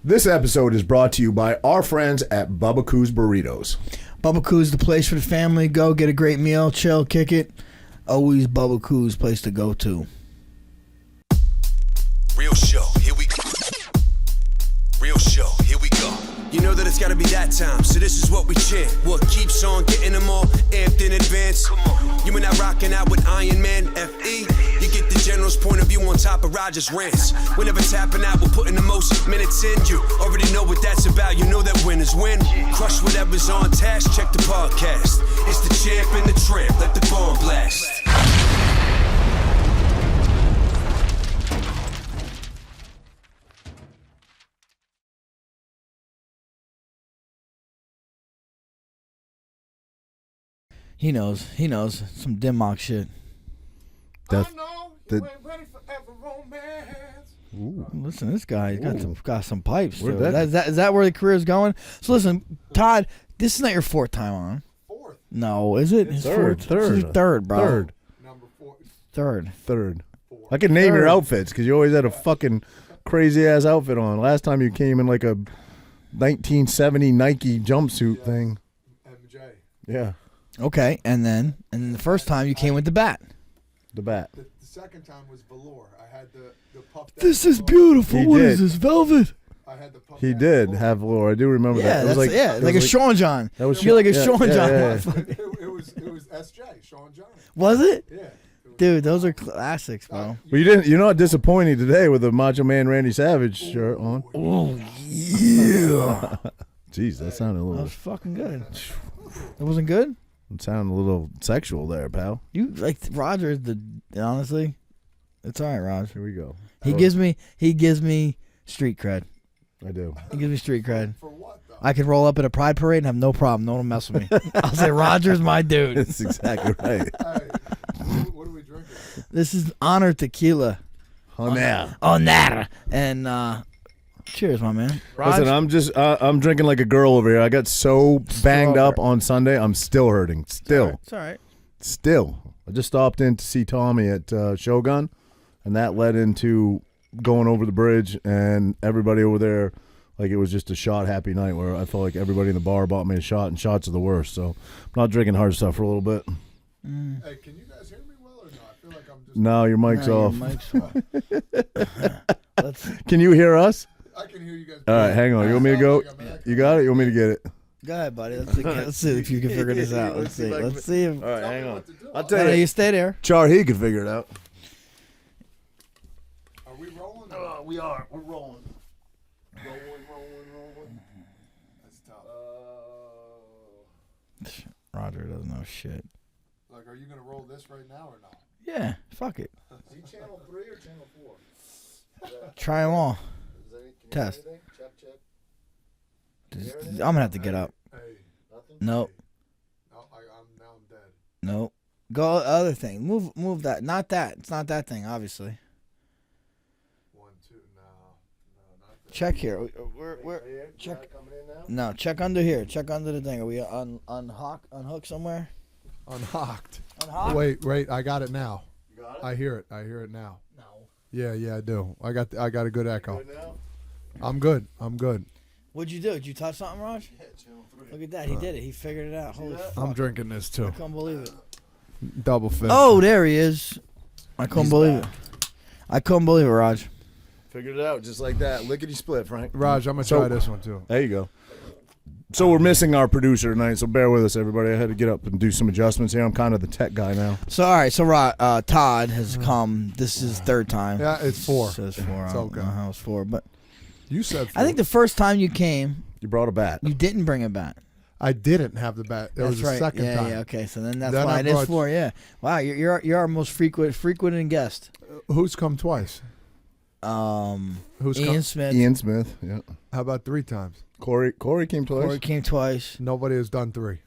This episode is brought to you by our friends at Bubba Coos Burritos. Bubba Coos, the place for the family. Go get a great meal, chill, kick it. Always Bubba Coos, place to go to. Real show, here we go. Real show, here we go. You know that it's gotta be that time, so this is what we chant. What keeps on getting them all amped in advance? Come on. You and I rocking out with Iron Man, F.E. You get the general's point of view on top of Roger's rants. Whenever tapping out, we're putting the most minutes in. You already know what that's about, you know that winners win. Crush whatever's on task, check the podcast. It's the champ and the tramp, let the bomb blast. He knows some Dimmock shit. That's, I know you ain't ready for ever romance. Listen, this guy got some pipes. Where'd So that- is that where the career's going? So listen, Todd, this is not your fourth time on. Fourth. No, is it? His Third. fourth? This is your third, bro. Third. Number four. Third. I can name your Third. outfits because you always had a fucking crazy ass outfit on. Last time you came in like a 1970 Nike jumpsuit thing. MJ. Yeah, Okay, and then the first time you came with the bat. the bat. The second time was velour. I had the puff. This is beautiful. He What did. is this, velvet? I had the puff. He did have velour. I do remember Yeah, that. It was that's like like a Sean John. That was You're like a yeah, Sean yeah, John. yeah. motherfucker. It was SJ, Sean John. Was it? Yeah. Dude, those are classics, bro. Well, you didn't. You're not disappointing today with the Macho Man Randy Savage shirt on. Oh, yeah. Jeez, that sounded a That little. was fucking good. It wasn't good? It sounded a little sexual there, pal. You like Roger honestly, it's all right, Raj. Here we go. He gives me street cred. I do. He gives me street cred. For what though? I could roll up at a pride parade and have no problem. No one will mess with me. I'll say Roger's my dude. That's exactly right. Hey, what are we drinking? This is Honor Tequila. Honor. Honor. And cheers, my man. Raj, Listen, I'm drinking like a girl over here. I got so banged up on Sunday. I'm still hurting. Still. it's all right. Still. I just stopped in to see Tommy at Shogun, and that led into going over the bridge, and everybody over there, like it was just a shot happy night where I felt like everybody in the bar bought me a shot, and shots are the worst. So I'm not drinking hard stuff for a little bit. Hey, can you guys hear me well or not? I feel like I'm just. No, your mic's No, off. your mic's off. Let's Can you hear us? I can hear you guys. All right, hang on. You want me to go? You got it? You want me to get it? go ahead, buddy. Let's see if you can figure this out. Let's see. Let's see if. All right, hang on. I'll No, tell no, you. you stay there. Char, he can figure it out. Are we rolling? We are. We're rolling. That's tough. Roger doesn't know shit. Like, are you gonna roll this right now or not? Yeah, fuck it. Is he channel 3 or channel 4? Try them all. Test. I'm gonna have to get up. Hey, Nope. I'm dead. Nope. Go other thing. Move that. Not that. It's not that thing, obviously. 1, 2, no, not that. Check here. We're check. No, check under here. Check under the thing. Are we unhook somewhere? Unhocked. Unhook? Wait, I got it now. You got it? I hear it now. No. Yeah, I do. I got a good echo. I'm good. What'd you do? Did you touch something, Raj? Yeah, channel 3. Look at that. He did it. He figured it out. Holy fuck. I'm drinking this I too. couldn't believe it. Double fist. Oh, there he is. I couldn't believe it. I couldn't believe it, Raj. Figured it out just like that. Lickety split, Frank. Raj, I'm gonna So- try this one too. There you go. So we're missing our producer tonight, so bear with us, everybody. I had to get up and do some adjustments here. I'm kind of the tech guy now. So, all right. So, Todd has come. This is his third time. Yeah, it's 4. It says 4. It's I don't okay. know how it's 4, but You said 4. I think the first time you came, You brought a bat. you didn't bring it back. I didn't have the bat. It That's was the right. second yeah, time. Yeah, okay. So then that's Then why I it is brought- 4. Yeah. Wow, you're our most frequent guest. Who's come twice? Who's Ian come? Smith. Ian Smith. Yeah. How about 3 times? Corey came twice. Corey came twice. Nobody has done 3.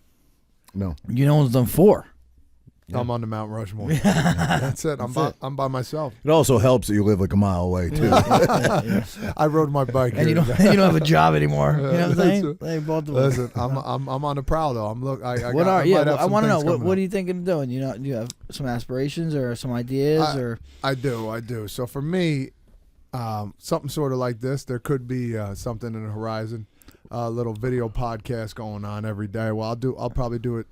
No. You know one's done 4. Yeah. I'm on the Mount Rushmore. That's it. I'm by myself. It also helps that you live like a mile away too. Yeah. I rode my bike. And you here don't today. you don't have a job anymore. You know what I'm saying? Listen, They both of them. Listen, I'm on the prowl though. What are I want to know what are you thinking of doing? Do you have some aspirations or some ideas or I do. So for me, something sort of like this. There could be something in the horizon. A little video podcast going on every day. Well, I'll probably do it.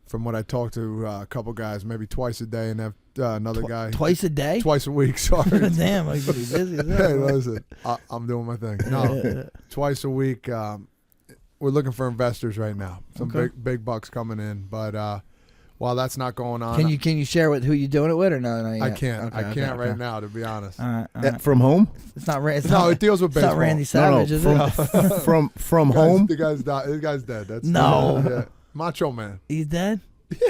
From what I talked to a couple guys, maybe twice a day, and have another guy twice a day, twice a week. Sorry, damn, I could be busy. Hey, listen, I'm doing my thing. No, twice a week. We're looking for investors right now. Some big bucks coming in, but while that's not going on, can you share who you're doing it with, or no? I can't. I can't right now, to be honest. All right. From home? It's not. It deals with baseball. It's not Randy Savage, is it? From home? The guy's dead. That's no. Macho Man. He's dead?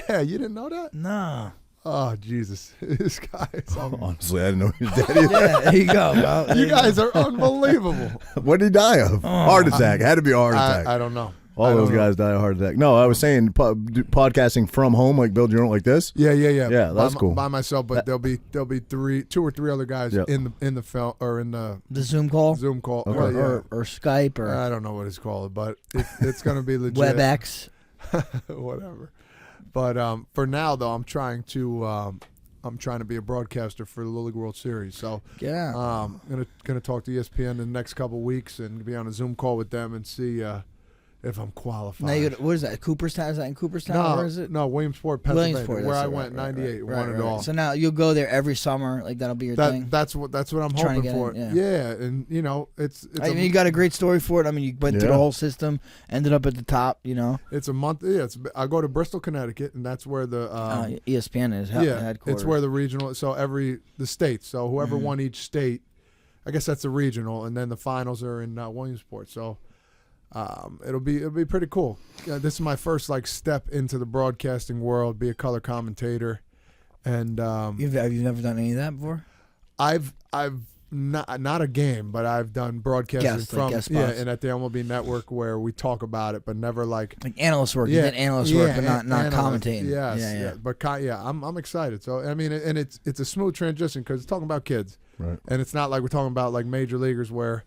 Yeah, you didn't know that? No. Oh, Jesus. This guy is honestly, I didn't know he was dead either. Yeah, there you go, bro. You guys are unbelievable. What did he die of? Heart attack. Had to be a heart attack. I don't know. All those guys die of heart attack. No, I was saying podcasting from home, like build your own like this. Yeah. Yeah, that's cool. By myself, but there'll be two or three other guys in the film or in the Zoom call. Okay. Or Skype or I don't know what it's called, but it's going to be legit. WebEx. Whatever. But for now, though, I'm trying to be a broadcaster for the Little League World Series. So I'm gonna talk to ESPN in the next couple of weeks and be on a Zoom call with them and see if I'm qualified. Now what is that? Cooperstown? Is that in Cooperstown? Or is it? No, Williamsport, Pennsylvania, Williamsport, where I went in '98. Won it all. So now you'll go there every summer. Like that'll be your thing. That's what I'm hoping for. Yeah, and it's. I mean, you got a great story for it. I mean, you went through the whole system, ended up at the top. You know. It's a month. Yeah, I go to Bristol, Connecticut, and that's where the ESPN is. Headquarters. It's where the regional. So the states. So whoever won each state, I guess that's the regional, and then the finals are in Williamsport. So. It'll be pretty cool. This is my first step into the broadcasting world. Be a color commentator, and have you never done any of that before? I've not a game, but I've done broadcasting from and at the MLB Network where we talk about it, but never like analyst work. You did analyst work, but not commentating. Yes, but I'm excited. So I mean, and it's a smooth transition because it's talking about kids, right? And it's not like we're talking about like major leaguers where,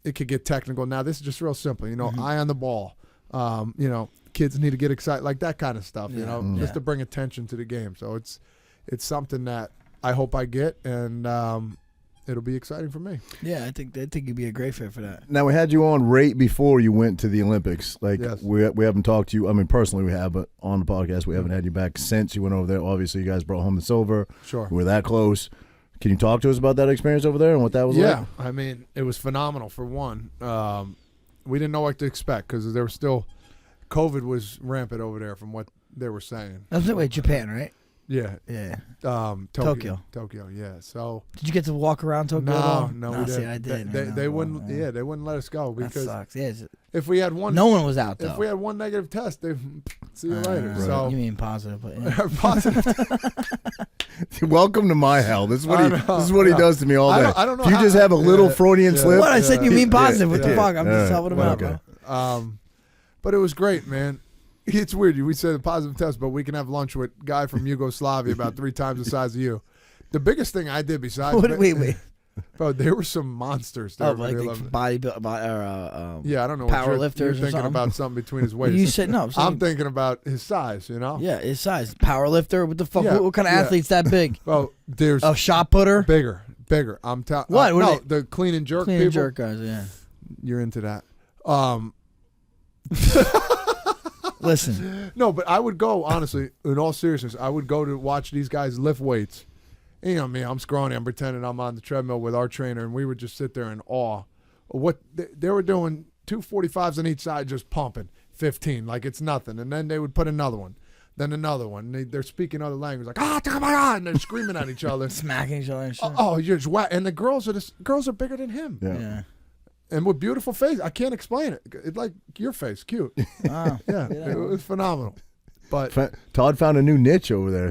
it could get technical. Now this is just real simple, eye on the ball. Kids need to get excited, like that kind of stuff, just to bring attention to the game. So it's something that I hope I get, and it'll be exciting for me. Yeah, I think you'd be a great fit for that. Now we had you on right before you went to the Olympics. Yes. we haven't talked to you. I mean, personally we have, but on the podcast we haven't had you back since you went over there. Obviously, you guys brought home the silver. Sure, we're that close. Can you talk to us about that experience over there and what that was like? Yeah, I mean, it was phenomenal for one. We didn't know what to expect because there was still COVID was rampant over there from what they were saying. That's the way Japan, right? Yeah. Tokyo, yeah. So did you get to walk around Tokyo? No, we didn't. See, I did. They wouldn't. Yeah, they wouldn't let us go because that sucks. Yeah, if we had one, no one was out though. If we had one negative test, they see you later. Right. So you mean positive? But positive. Welcome to my hell. This is what he does to me all day. I don't know. If you just have a little Freudian slip. What I said, you mean positive? What the fuck? I'm just helping him out, bro. But it was great, man. It's weird. We said a positive test, but we can have lunch with a guy from Yugoslavia about 3 times the size of you. The biggest thing I did besides wait. Bro, there were some monsters there. Like yeah, I don't know. Power you're lifters thinking about something between his waist. You said no. I'm thinking about his size, Yeah, his size. Power lifter. What the fuck? Yeah, what kind of athlete's that big? Well, there's a shot putter. Bigger. I'm telling. What? No, the clean and jerk. Clean and jerk guys. Yeah. You're into that. Listen. No, but I would go, honestly, in all seriousness, I would go to watch these guys lift weights. And, you know me, I'm scrawny. I'm pretending I'm on the treadmill with our trainer, and we would just sit there in awe. What they were doing, 245s on each side, just pumping 15 like it's nothing. And then they would put another one, then another one. And they're speaking other language, like, and they're screaming at each other. Smacking each other and shit. Oh, you're just whack. And the girls are bigger than him. Yeah. And with beautiful face. I can't explain it. It's like your face, cute. Wow. Yeah, it was phenomenal. But Todd found a new niche over there.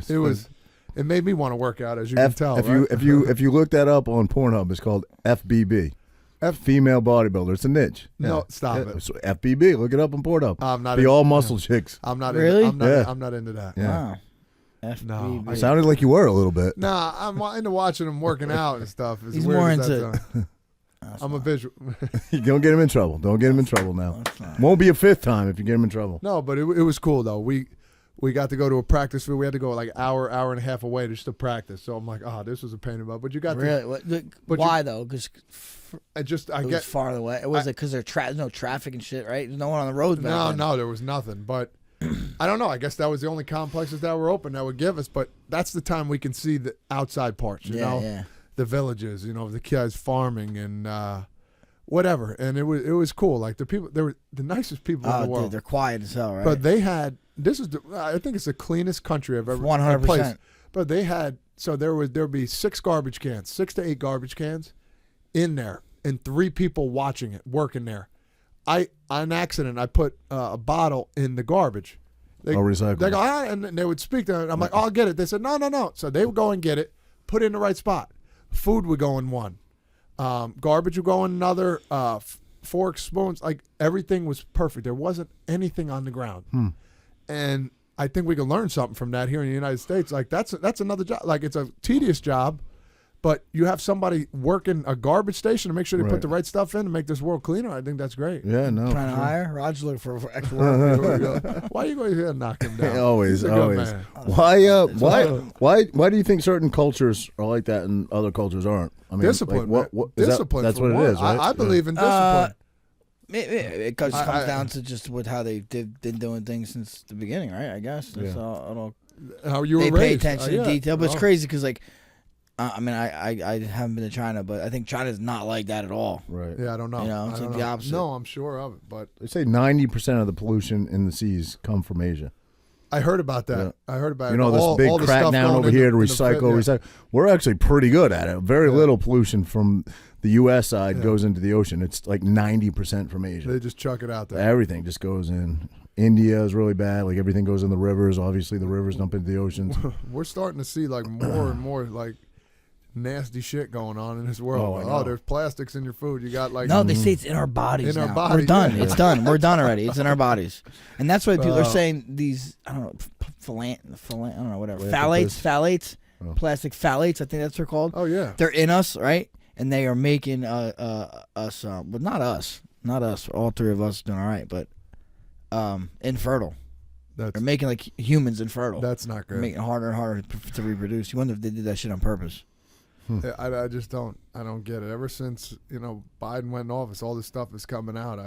It made me want to work out, as you can tell. If you look that up on Pornhub, it's called FBB. Female bodybuilder. It's a niche. No, stop it. So FBB. Look it up on Pornhub. I'm not. All muscle chicks. I'm not. Really? I'm not into that. Yeah. Wow. FBB. No. It sounded like you were a little bit. Nah, I'm into watching them working out and stuff. He's more into. I'm a visual. You don't get him in trouble. Don't get him in trouble now. Won't be a 5th time if you get him in trouble. No, but it was cool though. We we got to go to a practice field. We had to go like hour and a half away just to practice. So I'm like, this was a pain in the butt. But you got really? to. Why though? Because I it was far away. It was because there's no traffic and shit, right? There's no one on the roads back then. No, there was nothing. But I don't know. I guess that was the only complexes that were open that would give us. But that's the time we can see the outside parts. You know, the villages. You know, the kids farming and. Whatever, and it was cool. Like the people, they were the nicest people in the world. Dude, they're quiet as hell, right? But they had I think it's the cleanest country I've ever 100%. But they had there'd be 6 to 8 garbage cans in there, and 3 people watching it, working there. On accident, I put a bottle in the garbage. They recycle. They go, and they would speak to it. I'm like, I'll get it. They said, no. So they would go and get it, put it in the right spot. Food would go in one. Garbage would go in another, forks, spoons, like everything was perfect. There wasn't anything on the ground. And I think we can learn something from that here in the United States. Like that's another job. Like it's a tedious job, but you have somebody working a garbage station to make sure they put the right stuff in to make this world cleaner. I think that's great. Yeah, no. Trying to hire? Roger's looking for extra work. Why are you going here and knock him down? Always. He's a good man. Why do you think certain cultures are like that and other cultures aren't? I mean, discipline. Like, discipline. That's what it is, right? I believe in discipline. It comes down to just with how they've been doing things since the beginning, right? I guess. That's all. How you were they raised. pay attention to detail, but it's crazy because, like, I mean, I haven't been to China, but I think China's not like that at all. Right. Yeah, I don't know. You know, it's like the opposite. No, I'm sure of it, but They say 90% of the pollution in the seas come from Asia. I heard about that. Yeah. I heard about You know, all this big the stuff crackdown going over in here to the recycle. We're actually pretty good at it. Very little pollution from the U.S. side goes into the ocean. It's like 90% from Asia. They just chuck it out there. Everything just goes in. India is really bad. Like everything goes in the rivers. Obviously, the rivers dump into the oceans. We're starting to see like more and more like nasty shit going on in this world. There's plastics in your food. You got like they say it's in our bodies. In our now. bodies, We're done. yeah. It's done. We're done already. It's in our bodies, and that's why people are saying these. I don't know, I don't know, whatever. Phthalates, plastic phthalates. I think that's what they're called. Oh yeah, they're in us, right? And they are making us. Well, not us. All 3 of us doing all right, but infertile. They're making like humans infertile. That's not good. Making it harder and harder to reproduce. You wonder if they did that shit on purpose. I just don't. I don't get it. Ever since Biden went in office, all this stuff is coming out.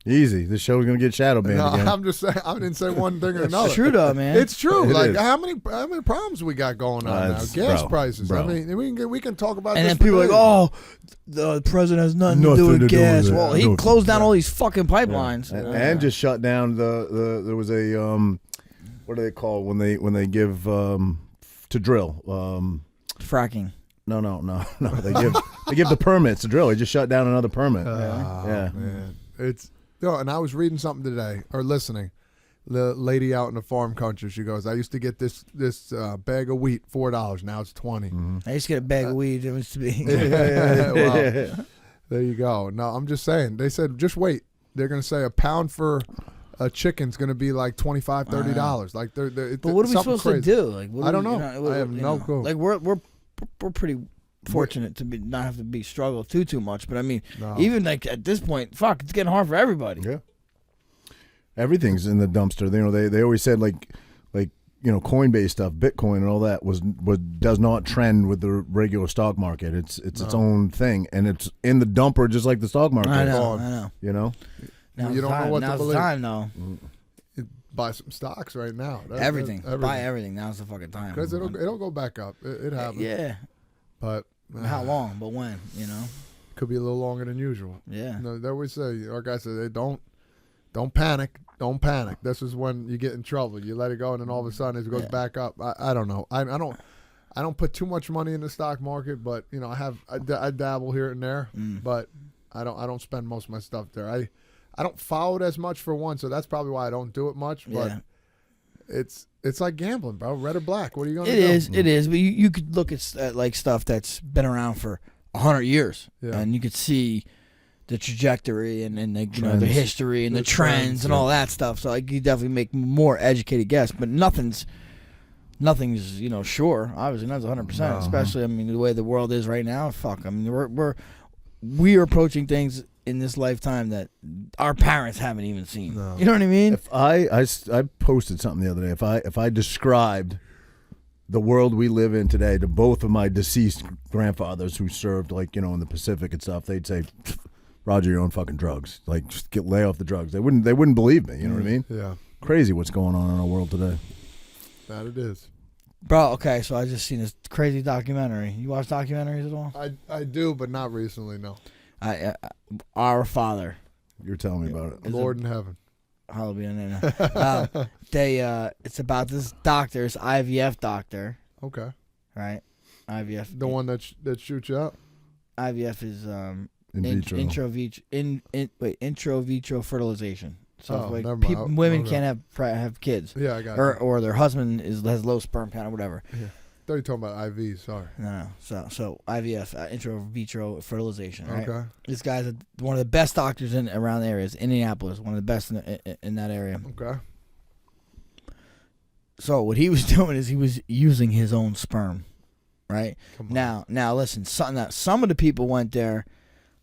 Easy. This show's gonna get shadow banned again. I'm just saying. I didn't say one thing or another. It's true though, man. It's true. It Like is. how many problems we got going on now? Gas prices. Bro. I mean, we can talk about. And this then people are for like, days. the president has nothing to do with gas. Well, he closed down all these fucking pipelines. And just shut down the there was a what do they call when they give to drill fracking. No. They give the permits to drill. They just shut down another permit. Yeah, man. And I was reading something today or listening. The lady out in the farm country, she goes, "I used to get this bag of wheat $4. Now it's $20." Mm-hmm. I used to get a bag of weed. It was to be. Well, there you go. No, I'm just saying. They said just wait. They're going to say a pound for a chicken's going to be like $25, $30. Like but what are we supposed to do? Like, I don't know. I have no clue. Like we're pretty fortunate to not have to be struggle too much. But I mean, even like at this point, fuck, it's getting hard for everybody. Yeah. Everything's in the dumpster. They always said like Coinbase stuff, Bitcoin and all that does not trend with the regular stock market. It's its own thing, and it's in the dumper just like the stock market. I know. You know. Now's you don't know what to believe. Now's the time, though. Buy some stocks right now. Everything. Buy everything. Now's the fucking time. Because it'll go back up. It happens. Yeah. But how long? But when? Could be a little longer than usual. Yeah. They always say, our guys say, don't panic. Don't panic. This is when you get in trouble. You let it go, and then all of a sudden it goes back up. I don't know. I don't put too much money in the stock market, but I dabble here and there, but I don't spend most of my stuff there. I don't follow it as much for one, so that's probably why I don't do it much. But it's like gambling, bro. Red or black. What are you going to do? It is. But you could look at like stuff that's been around for 100 years, and you could see the trajectory and the history and the trends and all that stuff. So like, you definitely make more educated guess, but nothing's sure. Obviously, not 100%. Especially, I mean, the way the world is right now. Fuck. I mean, we are approaching things in this lifetime that our parents haven't even seen. No. You know what I mean? If I posted something the other day. If I described the world we live in today to both of my deceased grandfathers who served, like, you know, in the Pacific and stuff, they'd say, Roger, you're on fucking drugs. Like, just lay off the drugs. They wouldn't believe me. You know what I mean? Yeah. Crazy what's going on in our world today. That it is. Bro, okay, so I just seen this crazy documentary. You watch documentaries at all? I do, but not recently, no. Our Father. You're telling me about it. Lord in heaven. Hallelujah. It's about this doctor, this IVF doctor, Okay. right? IVF. The one that shoots you up? IVF is In vitro. intro vitro fertilization. So like never mind. women Okay. can't have kids, Yeah, I got it. or their husband has low sperm count or whatever. Yeah. I thought you were talking about IVs, sorry. No. So IVF, intro vitro fertilization. Right? Okay. This guy's one of the best doctors around the area. Is Indianapolis, one of the best in that area. Okay. So what he was doing is he was using his own sperm, right? Come on. Now listen, some of the people went there.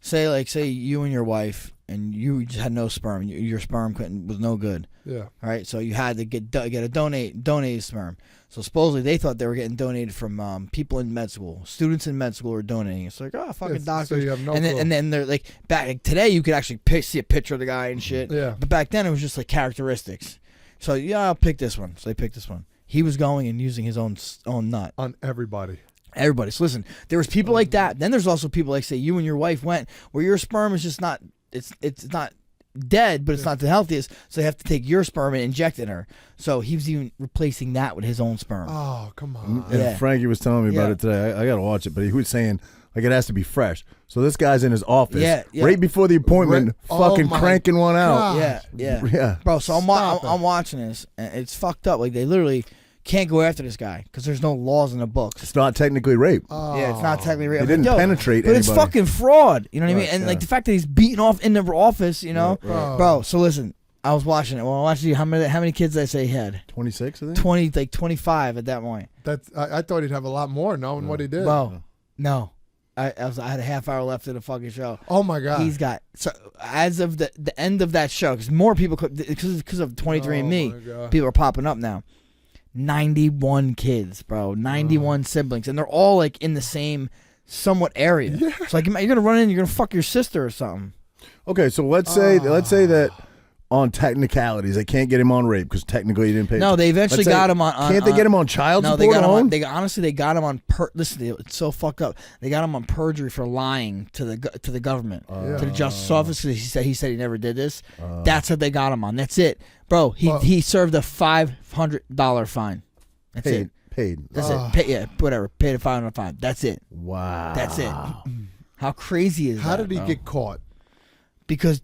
Say you and your wife, and you just had no sperm. Your sperm was no good. Yeah. All right, so you had to get a donated sperm. So supposedly they thought they were getting donated from people in med school. Students in med school were donating. It's like, oh, fucking doctors. So you have no and then they're like, back today you could actually see a picture of the guy and shit. Yeah. But back then it was just like characteristics. So yeah, I'll pick this one. So they picked this one. He was going and using his own nut on everybody. Everybody. So listen, there was people like that. Then there's also people like, say, you and your wife went where your sperm is just not, it's not dead, but it's not the healthiest. So they have to take your sperm and inject it in her. So he was even replacing that with his own sperm. Oh, come on. And Yeah. Frankie was telling me about it today. I got to watch it, but he was saying, like, it has to be fresh. So this guy's in his office right before the appointment, fucking cranking one out. Yeah. Bro, so I'm watching this, and it's fucked up. Like, they literally can't go after this guy because there's no laws in the books. It's not technically rape. Yeah, it's not technically rape. He didn't penetrate but anybody. It's fucking fraud. You know what I mean? And like the fact that he's beating off in the office, you know, bro. So listen, I was watching it. Well, I watched you. How many kids did I say he had? 26, I think. 25 at that point. I thought he'd have a lot more knowing what he did. Bro, no. I had a half hour left of the fucking show. Oh my god. He's got, so as of the end of that show, because more people because of 23andMe, people are popping up now. 91 kids, bro. 91 siblings, and they're all like in the same somewhat area. Yeah. So like you're gonna run in, you're gonna fuck your sister or something. Okay, so let's say that on technicalities, they can't get him on rape because technically he didn't pay. No, they eventually got him on. Can't they get him on child support? No, they got him on. They got him on. Listen, it's so fucked up. They got him on perjury for lying to the government, to the justice office. Because he said he never did this. That's what they got him on. That's it, bro. He served a $500 fine. That's it. Paid. That's it. Whatever. Paid a $500 fine. That's it. Wow. That's it. How crazy is that? How did he bro? get caught? Because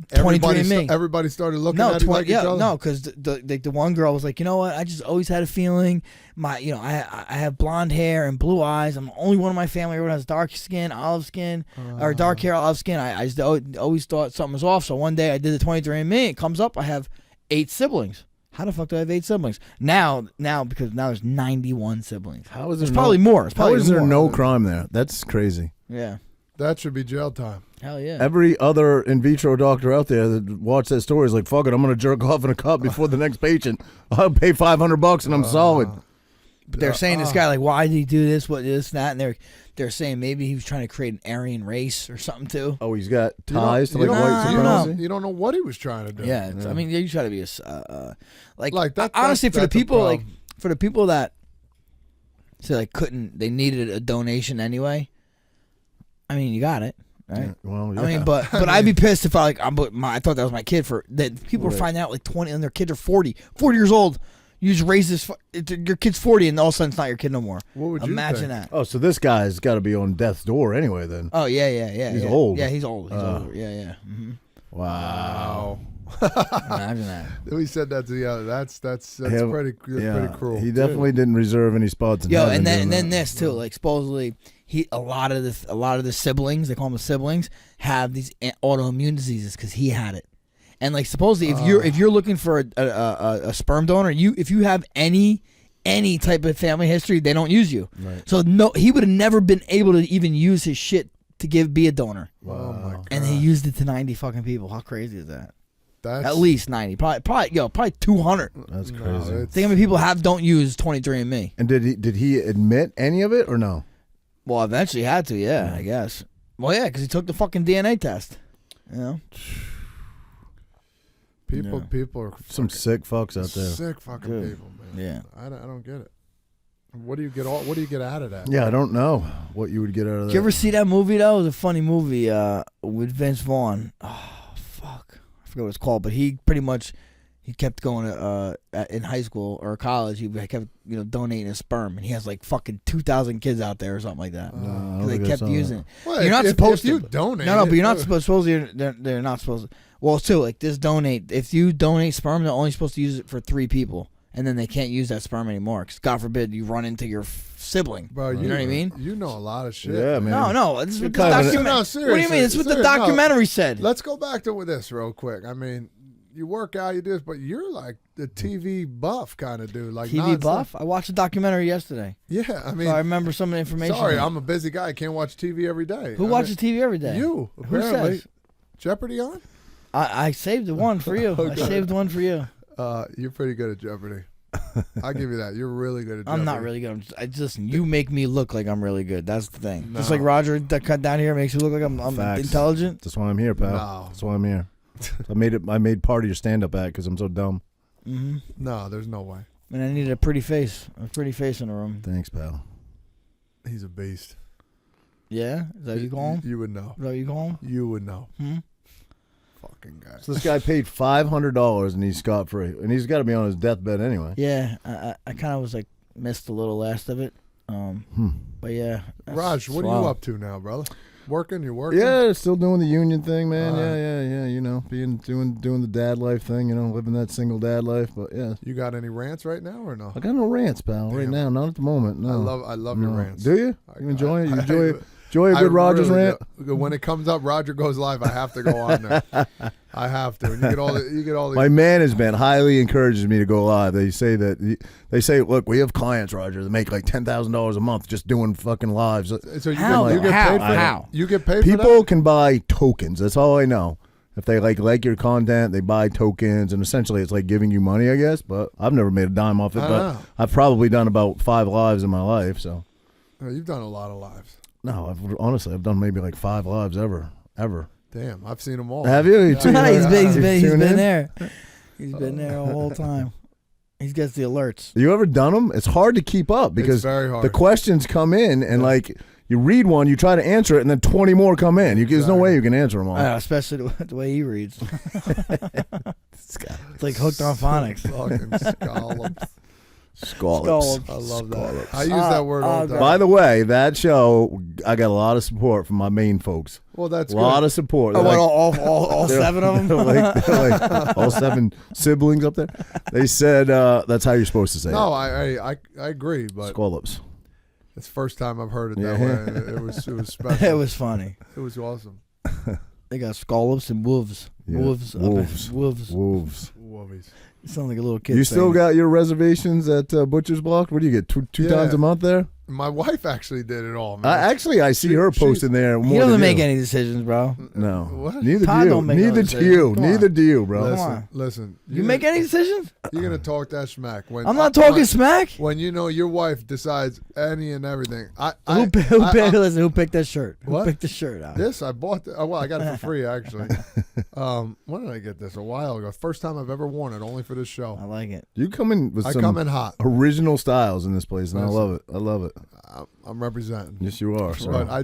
23andMe. Everybody started looking at him like each other. No, because the one girl was like, you know what? I just always had a feeling I have blonde hair and blue eyes. I'm the only one in my family who has dark skin, olive skin, or dark hair, olive skin. I just always thought something was off. So one day I did the 23andMe. It comes up, I have 8 siblings. How the fuck do I have 8 siblings? Now because now there's 91 siblings. How is there probably more? How is there no crime there? That's crazy. Yeah. That should be jail time. Hell yeah. Every other in vitro doctor out there that watched that story is like, fuck it, I'm going to jerk off in a cup before the next patient. I'll pay $500 and I'm solid. But they're saying this guy, like, why did he do this, what, this, and that? And they're saying maybe he was trying to create an Aryan race or something, too. Oh, he's got ties to, like, white supremacy? You don't know what he was trying to do. Yeah. I mean, you try to be a, like that. Honestly, for the people that say, like, they needed a donation anyway, I mean, you got it. Right. Yeah, well, yeah. I mean, but I'd be pissed if I thought that was my kid that people were finding out like 20 and their kids are 40 years old. You just raise this, your kid's 40 and all of a sudden it's not your kid no more. What would you imagine think? that? Oh, so this guy's got to be on death's door anyway then. Oh yeah. He's old. Yeah, he's old. He's older. Yeah. Mm-hmm. Wow. Imagine that. We said that to the other. That's pretty cruel. He definitely didn't reserve any spots in heaven. And then this too, like supposedly a lot of the siblings, they call them the siblings, have these autoimmune diseases because he had it. And like supposedly if you're looking for a sperm donor, if you have any type of family history, they don't use you. Right. So no, he would have never been able to even use his shit to be a donor. Oh my God. And he used it to 90 fucking people. How crazy is that? That's At least 90. Probably 200. That's No, crazy. it's- Think how many people don't use 23andMe. And did he admit any of it or no? Well, eventually he had to, yeah, I guess. Well, yeah, because he took the fucking DNA test. You know? People are Some sick fucks out there. sick fucking Dude. people, man. Yeah. I don't get it. What do you get out of that? Yeah, I don't know what you would get out of that. Did you ever see that movie, though? It was a funny movie with Vince Vaughn. Oh, fuck. I forget what it's called, but he pretty much... He kept going to in high school or college. He kept donating his sperm, and he has like fucking 2,000 kids out there or something like that. I don't Because they think I kept saw using that. it. Well, You're not if supposed you to. donate. No, but you're not it- supposed. Supposedly, they're not supposed to. Well, too, like this donate. If you donate sperm, they're only supposed to use it for 3 people, and then they can't use that sperm anymore. Because God forbid you run into your sibling. Bro, you know what I mean? You know a lot of shit. Yeah, man. No. This is what the kind of- documentary. No, What do you seriously, mean? It's what the seriously, no. documentary said. Let's go back to this real quick. I mean, you work out, you do this, but you're like the TV buff kind of dude. Like TV nonstop. buff. I watched a documentary yesterday. Yeah, I mean, So I remember some of the information. sorry, I'm a busy guy. I can't watch TV every day. Who I watches TV every day? mean, You, Who apparently. says? Jeopardy on? I saved one for you. I saved one for you. You're pretty good at Jeopardy. I'll give you that. You're really good at Jeopardy. I'm not really good. Listen, you make me look like I'm really good. That's the thing. No. Just like Roger that cut down here makes you look like I'm Facts. intelligent. That's why I'm here, pal. No. That's why I'm here. I made part of your stand-up act because I'm so dumb. Mm-hmm. No, there's no way. And I needed a pretty face in the room. Thanks, pal. He's a beast. Yeah? Is that what you call him? You would know. Is that what you call him? You would know. Hmm? Fucking guy. So this guy paid $500 and he's scot-free. And he's got to be on his deathbed anyway. Yeah. I kind of was like, missed the little last of it. But yeah. that's- Raj, what it's are you wild. up to now, brother? Working? You're working? Yeah, still doing the union thing, man. Uh-huh. Yeah. You know, doing the dad life thing. You know, living that single dad life. But yeah, You got any rants right now or no? I got no rants, pal. Right Damn. now, not at the moment. No, I love your No. rants. Do you? I- You enjoy it? You I- enjoy a good Rogers really rant? do. When it comes up, Roger Goes Live, I have to go on there. I have to. And you get all the My management highly encourages me to go live. They say look, we have clients, Roger, that make like $10,000 a month just doing fucking lives. So you How? get How? paid for How? You get paid for People that? can buy tokens. That's all I know. If they like your content, they buy tokens, and essentially it's like giving you money, I guess. But I've never made a dime off it. I But know. I've probably done about 5 lives in my life. So Oh, you've done a lot of lives. no, I've done maybe like 5 lives ever. Damn, I've seen them all. Have you? You Yeah. too? he's You been tune in? there. He's been there the whole time. He gets the alerts. You ever done them? It's hard to keep up because It's very hard. the questions come in and like you read one, you try to answer it, and then 20 more come in. There's no way you can answer them all. Especially the way he reads. It's like hooked on phonics. Fucking scallops. Scallops. I love that. I use that word all the time. By the way, that show, I got a lot of support from my main folks. Well, that's A lot good. of support. Oh, They're what, like- all they're- 7 of them? they're like all 7 siblings up there. They said that's how you're supposed to say No, I agree, it. but Scallops. it's the first time I've heard it that Yeah. way. It was special. It was funny. It was awesome. They got scallops and wolves. Yeah. Wolves. Wolves. Wolves. Wolves. Woovies. You sound like a little kid. You still saying got your reservations at Butcher's Block? What do you get? Two Yeah. times a month there? My wife actually did it all, man. Actually, I see her posting there it. more He doesn't than make you. any decisions, bro. No. What? Neither Todd do you. don't make no Neither do decisions. you. Come on. Neither do you, bro. Come on. Listen. You make any decisions? You're gonna talk that smack when I'm not talking when, smack. when you know your wife decides any and everything. Who picked that shirt? Who What? picked the shirt out? This I bought. Well, I got it for free actually. When did I get this? A while ago. First time I've ever worn it, only for this show. I like it. You come in with I some come in hot. original styles in this place, and I Listen. love it. I love it. I'm representing. Yes, you are. So. But I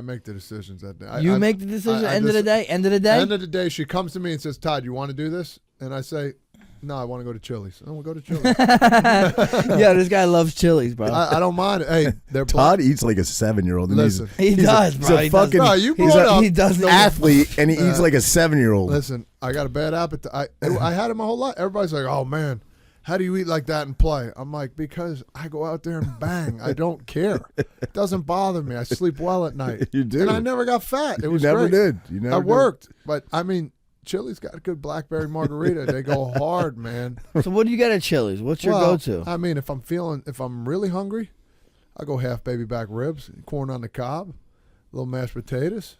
make the decisions that day. You make the decision. I End of the just- day. End of the day. End of the day, she comes to me and says, "Todd, you want to do this?" And I say, "No, I want to go to Chili's." And we'll go to Chili's. Yeah, this guy loves Chili's, bro. I don't mind it. Hey, they're Todd eats like a 7-year-old. and Listen. he he's does, a, bro. He's a He does. fucking No, you he's brought a up- he does know. athlete, and he eats like a 7-year-old. Listen, I got a bad appetite. I had it my whole life. Everybody's like, "Oh man, how do you eat like that and play?" I'm like, because I go out there and bang. I don't care. It doesn't bother me. I sleep well at night. You do. And I never got fat. It You was never great. did. You never I did. worked, but I mean, Chili's got a good blackberry margarita. They go hard, man. So what do you got at Chili's? What's your Well, go-to? I mean, if I'm really hungry, I go half baby back ribs, corn on the cob. little mashed potatoes,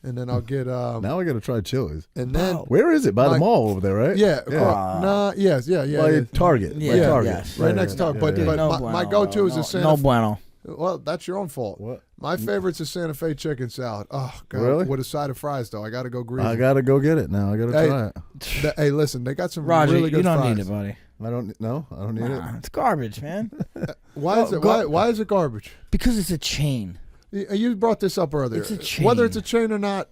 and then I'll get Now I got to try Chili's. and then Where is it? By the mall over there, right? yeah, By Target. Yeah, By Target. yes. right next to Target. But No my bueno. go-to is no, a Santa. No bueno. Well, that's your own fault. What? My favorite's a Santa Fe chicken salad. Oh God, Really? with a side of fries though. I got to go greasy. I got to go get it now. I got to Hey, try it. Hey, listen, they got some Roger, really good you don't fries. need it, buddy. I don't need Nah, it's garbage, man. Why is it? Why is it garbage? Because it's a chain. You brought this up earlier. It's a chain. Whether it's a chain or not.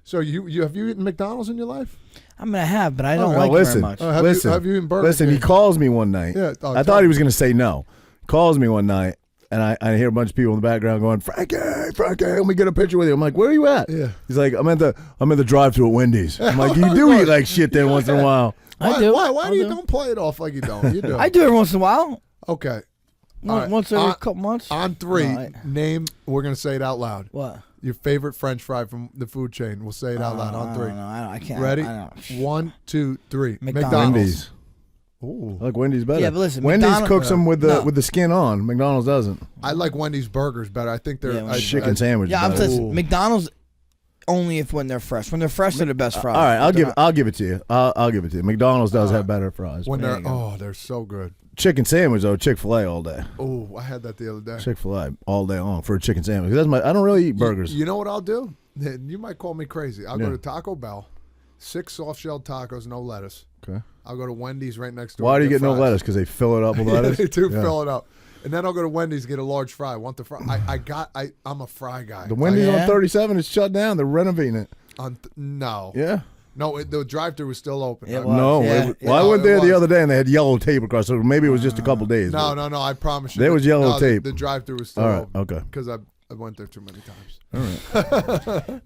So you have you eaten McDonald's in your life? I mean, I have, but I don't no, like listen. it very much. Have you eaten Burger Listen, King? he calls me one night. Yeah, I thought he was going to say no. Calls me one night, and I hear a bunch of people in the background going, Frankie, let me get a picture with you. I'm like, where are you at? Yeah. He's like, I'm at the drive-thru at Wendy's. I'm like, you do eat like shit there once in a while. I do. Why do you don't play it off like you don't? You do. I do every once in a while. Okay. All right. Once every couple months. On three, No, name. We're gonna say it out loud. What? Your favorite French fry from the food chain. We'll say it out loud on three. I can't. Ready? I don't. 1, 2, 3. McDonald's. Wendy's. Ooh. I like Wendy's better. Yeah, but listen, Wendy's McDonald's- cooks them with No. the skin on. McDonald's doesn't. I like Wendy's burgers better. I think they're Yeah, Chicken sandwich. Yeah, I'm better. saying McDonald's only if when they're fresh. When they're fresh, they're the best fries. All right, I'll give it to you. I'll give it to you. McDonald's does have better fries. when There they're you they're so good. Chicken sandwich though, Chick-fil-A all day. Oh, I had that the other day. Chick-fil-A all day long for a chicken sandwich. I don't really eat burgers. You know what I'll do? You might call me crazy. I'll Yeah. go to Taco Bell, 6 soft-shelled tacos, no lettuce. Okay. I'll go to Wendy's right next door. Why do you get no fries. lettuce? Because they fill it up with Yeah, lettuce. they do Yeah. fill it up. And then I'll go to Wendy's, get a large fry. Want the fry? I'm a fry guy. The Wendy's yeah? on 37 is shut down. They're renovating it. No. Yeah. No, the drive-thru was still open. It was. No. Yeah. Well, I No, went it there the was. other day and they had yellow tape across. So maybe it was just a couple days. No, but- I promise you. There was yellow no, tape. The drive-thru was still All right. open. Okay. Because I went there too many times. All right.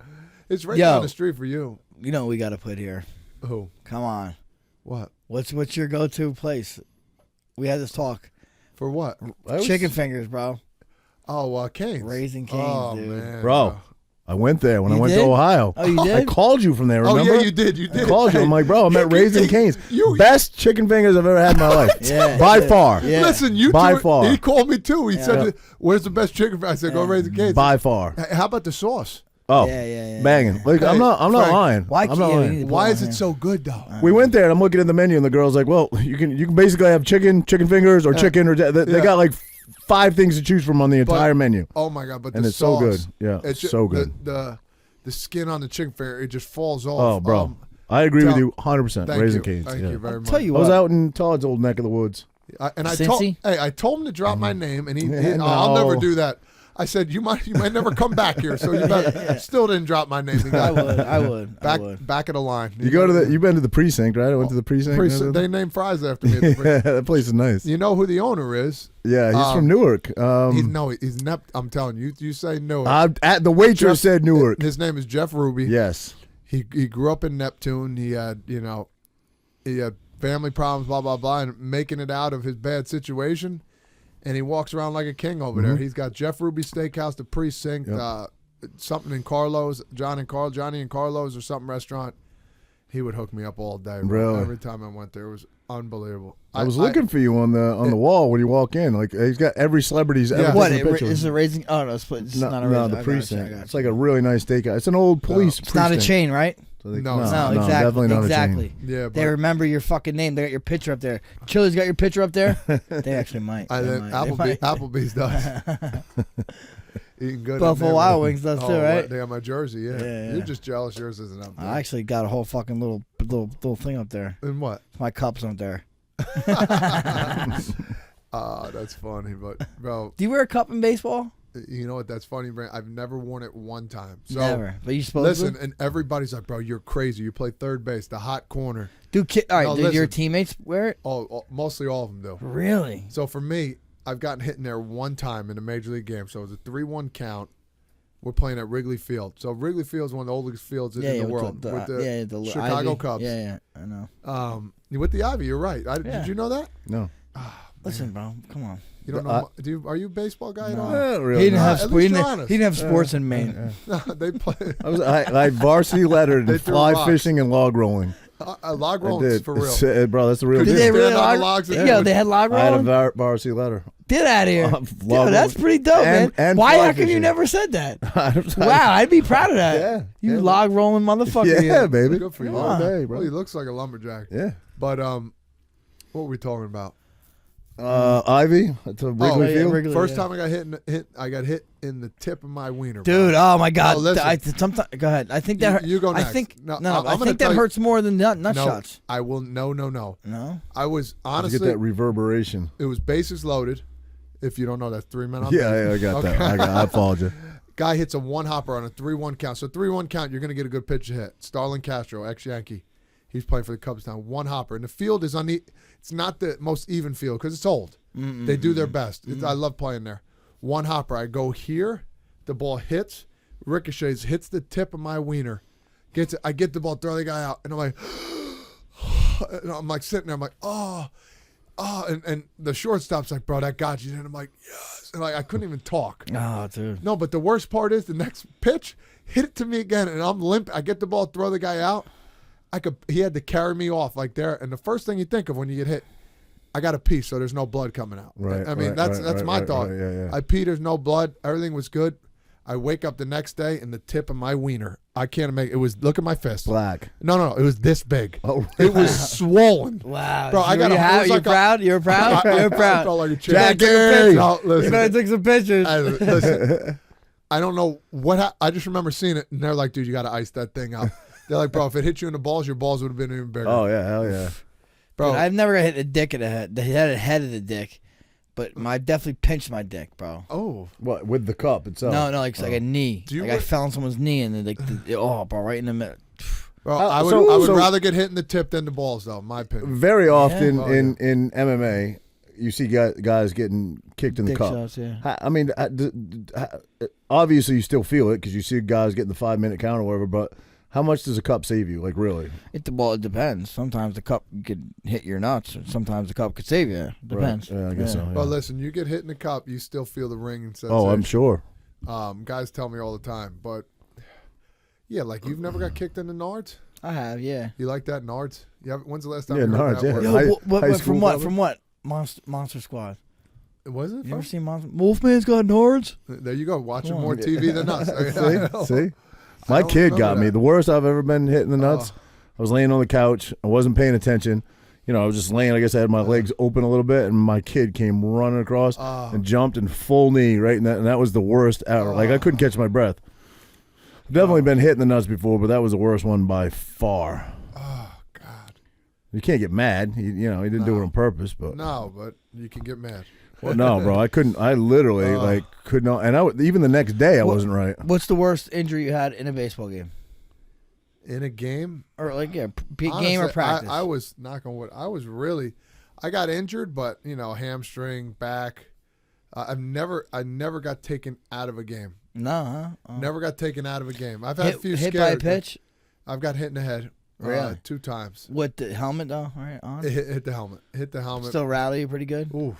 It's right Yo. down the street for you. You know what we got to put here. Who? Come on. What? What's your go-to place? We had this talk. For what? Chicken fingers, bro. Oh, Cane's. Raising Cane's, oh, dude. man. Bro, I went there when I You went did? to Ohio. Oh, you I did? called you from there, Oh, remember? yeah, you did. You did. I called you. I'm like, bro, I'm at You- Raising you- Cane's. you- Best chicken fingers I've ever had in my life. Yeah, By yeah, far. yeah. Listen, you By two, far. he called me too. He Yeah. said, "Where's the best chicken?" I said, "Go Raising Cane's." By far. Hey, how about the sauce? Oh, Yeah. banging. Like, Hey, I'm not Frank, lying. Why I'm can't not you- lying. Why is Yeah. it so good though? We went there and I'm looking at the menu and the girl's like, well, you can basically have chicken fingers or chicken or they Yeah. got like 5 things to choose from on the entire menu. Oh my god! But And the it's so sauce, good. Yeah, it's so good. The skin on the chicken finger, it just falls off. Oh, bro. I agree with you 100%. Thank Raising you. Cane's. Thank yeah. you very I'll much. tell you I was what. out in Todd's old neck of the woods. I Cincy? I told him to drop my name, and he Yeah, I'll no. never do that. I said you might never come back here, so you better, still didn't drop my name. He I got would. back of the line. You've been to the precinct, right? I went to the precinct. They named fries after me. At the Yeah, precinct. that place is nice. You know who the owner is? Yeah, he's from Newark. He's I'm telling you. You say Newark. The waitress Jeff- said Newark. His name is Jeff Ruby. Yes. He grew up in Neptune. He had family problems, blah blah blah, and making it out of his bad situation. And he walks around like a king over there. He's got Jeff Ruby Steakhouse, the Precinct, something in Carlos, Johnny and Carlos or something restaurant. He would hook me up all day. Bro. Really? Every time I went there, it was unbelievable. I was looking for you on the wall when you walk in. Like he's got every celebrity's ever What taken a picture. is it raising? Oh no, it's not a no, raising. the I got you, precinct. I got It's you. like a really nice steakhouse. It's an old police It's not a precinct. chain, right? So No, No, exactly. exactly. Not Exactly. a chain. Yeah, but They remember your fucking name. They got your picture up there. Chili's got your picture up there. They actually might. They might. Applebee's does. Eating good. Buffalo in there, Wild man. Wings does too, Oh, right? They got my jersey. Yeah. Yeah. You're just jealous yours isn't up there. I actually got a whole fucking little thing up there. And what? My cup's up there. That's funny, but bro, Do you wear a cup in baseball? you know what? That's funny, Brent. I've never worn it one time. So Never. But you supposed listen, to? and everybody's like, bro, you're crazy. You play third base, the hot corner. All right, No, do your listen. teammates wear it? Mostly all of them do. Really? So for me, I've gotten hit in there one time in a major league game. So it was a 3-1 count. We're playing at Wrigley Field. So Wrigley Field is one of the oldest fields in the world. With the Chicago Ivy. Cubs. Yeah, I know. With the Ivy, you're right. Did you know that? No. Listen, bro, come on. You don't know? Are you a baseball guy at all? Not He really. didn't have at he least didn't, you're honest. he didn't have sports in Maine. No, they play I varsity lettered They and threw fly rocks. fishing and log rolling. log I rolling did. for real. Bro, that's the real Could Did deal. they stand really on the log? logs and- Yeah, they had log I had rolling. a varsity letter. Get out of here. Dude, that's pretty dope, man. And why fly how come you fishing. never said that? Wow, I'd be proud of that. Yeah, You yeah. log rolling motherfucker. Yeah, baby. Good for you. All day, bro. Well, he looks like a lumberjack. Yeah. But what were we talking about? Ivy. It's a Wrigley yeah, Field. Wrigley. First time I got hit in the tip of my wiener, Dude, bro. oh my God! Oh, listen. Sometimes, go ahead. I think that hurt. You go next. I think No, no. I'm I gonna think tell that you- hurts more than nut No, shots. I will. No. No. I was You honestly. get that reverberation. It was bases loaded. If you don't know, that's 3 men on Yeah, base. yeah, I got Okay. that. I followed you. Guy hits a one hopper on a 3-1 count. So 3-1 count, you're going to get a good pitch to hit. Starlin Castro, ex-Yankee. He's playing for the Cubs now. One hopper. And the field is it's not the most even field because it's old. They do their best. I love playing there. One hopper. I go here. The ball hits. Ricochets. Hits the tip of my wiener. Gets it. I get the ball. Throw the guy out. And I'm like, and I'm like sitting there. I'm like, oh. And the shortstop's like, bro, that got you. And I'm like, yes. And like, I couldn't even talk. Oh, dude. No, but the worst part is the next pitch hit it to me again, and I'm limp. I get the ball, throw the guy out. He had to carry me off like there. And the first thing you think of when you get hit, I got to pee, so there's no blood coming out. Right. I mean, that's my thought. Yeah. I peed, there's no blood. Everything was good. I wake up the next day, and the tip of my wiener, I can't make it. Was look at my fist. Black. No, it was this big. Oh, It was swollen. Wow. Bro, I got you a- it was You're like a- proud? You're proud? You're I proud. felt like a Jackie! champ. No, You listen. better take some pictures. Listen, I don't know what I just remember seeing it, and they're like, dude, you got to ice that thing out. They're like, bro, if it hit you in the balls, your balls would have been even bigger. Oh yeah, hell yeah. Bro, Dude, I've never got hit the dick in the head. The head of the dick. But I definitely pinched my dick, bro. oh, What with the cup itself? No, like a knee. Do you Like I fell on someone's knee and then bro, right in the middle. bro, I I would rather get hit in the tip than the balls, though. My opinion. Very often Oh, in MMA, you see guys getting kicked in the Dick cup. shots, yeah. I mean, obviously you still feel it because you see guys getting the 5-minute count or whatever. But how much does a cup save you? Like really? It depends. Sometimes the cup could hit your nuts, and sometimes the cup could save you. Depends. Right. Yeah, I guess so. Yeah. But listen, you get hit in the cup, you still feel the ring and sensation. Oh, I'm sure. Guys tell me all the time, but yeah, like you've never got kicked in the nards. I have, yeah. You like that nards? When's the last time? Yeah, you heard nards, that yeah. word? High- high From school what? probably? From what? Monster Squad. Was it? You ever seen Monster? Wolfman's got nards. There you go, watching Come on. more TV than us. See? My don't kid remember got me. that. The worst I've ever been hit in the nuts. I was laying on the couch. I wasn't paying attention. You know, I was just laying. I guess I had my legs open a little bit, and my kid came running across and jumped in full knee right in that. And that was the worst ever. Like I couldn't catch my breath. I've definitely been hit in the nuts before, but that was the worst one by far. Oh God. You can't get mad. He didn't do it on purpose, but No, but you can get mad. well, no, bro, I couldn't. I literally could not. And even the next day, I wasn't right. What's the worst injury you had in a baseball game? In a game? Or like game or Honestly, practice? I was, knock on wood, I got injured, but, hamstring, back. I never got taken out of a game. No, huh? Oh. Never got taken out of a game. I've had a few hit scares. by a pitch. I've got hit in the head Really? 2 times. With the helmet though, right on. It hit the helmet. Hit the helmet. Still rally pretty good. Oof.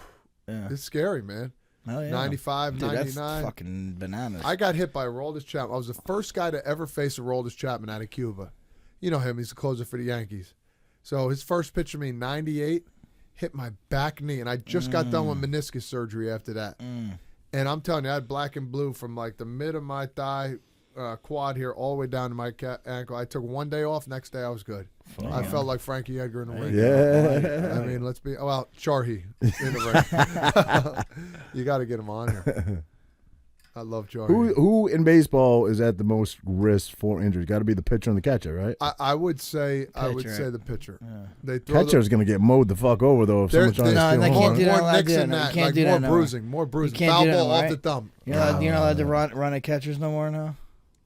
Yeah. It's scary, man. Hell yeah. 95, Dude, 99. that's fucking bananas. I got hit by Aroldis Chapman. I was the first guy to ever face Aroldis Chapman out of Cuba. You know him. He's the closer for the Yankees. So his first pitch to me, 98, hit my back knee. And I just got done with meniscus surgery after that. And I'm telling you, I had black and blue from like the mid of my thigh, quad here, all the way down to my ankle. I took 1 day off. Next day, I was good. I felt like Frankie Edgar in the ring. Yeah. I mean, Charhi in the ring. You got to get him on here. I love Charhi. Who in baseball is at the most risk for injuries? Got to be the pitcher and the catcher, right? I would say Pitcher. the pitcher. Yeah. They throw Catcher's going to get mowed the fuck over though if They're- someone's trying to No, steal they home can't run. do that. more allowed to nicks do than that. You that, can't like do that more no bruising, more You bruising. can't Foul do that, ball off right? the thumb. You're not allowed to run at catchers no more now.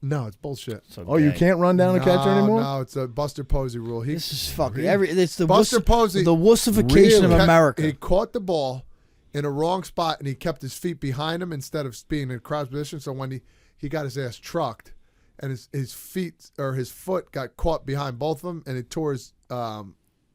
No, it's bullshit. So Oh, you gay. can't run down a catcher anymore? No, it's a Buster Posey rule. This is fucking It's the Buster Posey. the wussification of Really? America. He caught the ball in a wrong spot, and he kept his feet behind him instead of being in crouch position. So when he got his ass trucked, and his feet or his foot got caught behind both of them, and it tore his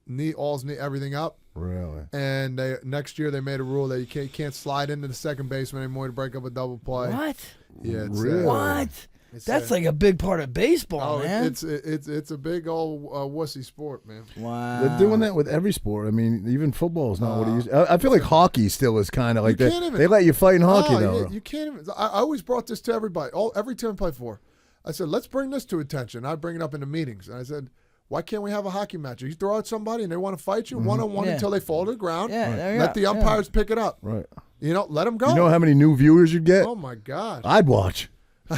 knee, everything up. Really? And next year they made a rule that you can't slide into the second baseman anymore to break up a double play. What? Yeah, it's Really? What? That's like a big part of baseball, man. It's a big old wussy sport, man. Wow. They're doing that with every sport. I mean, even football is not what it used. I feel like hockey still is kind of like that. They let you fight in hockey though. You can't even. I always brought this to everybody. Every team I play for, I said, let's bring this to attention. I bring it up in the meetings, and I said, why can't we have a hockey match? You throw out somebody and they want to fight you one-on-one until they fall to the ground. Let the umpires pick it up. Right. Let them go. You know how many new viewers you'd get? Oh my God. I'd watch.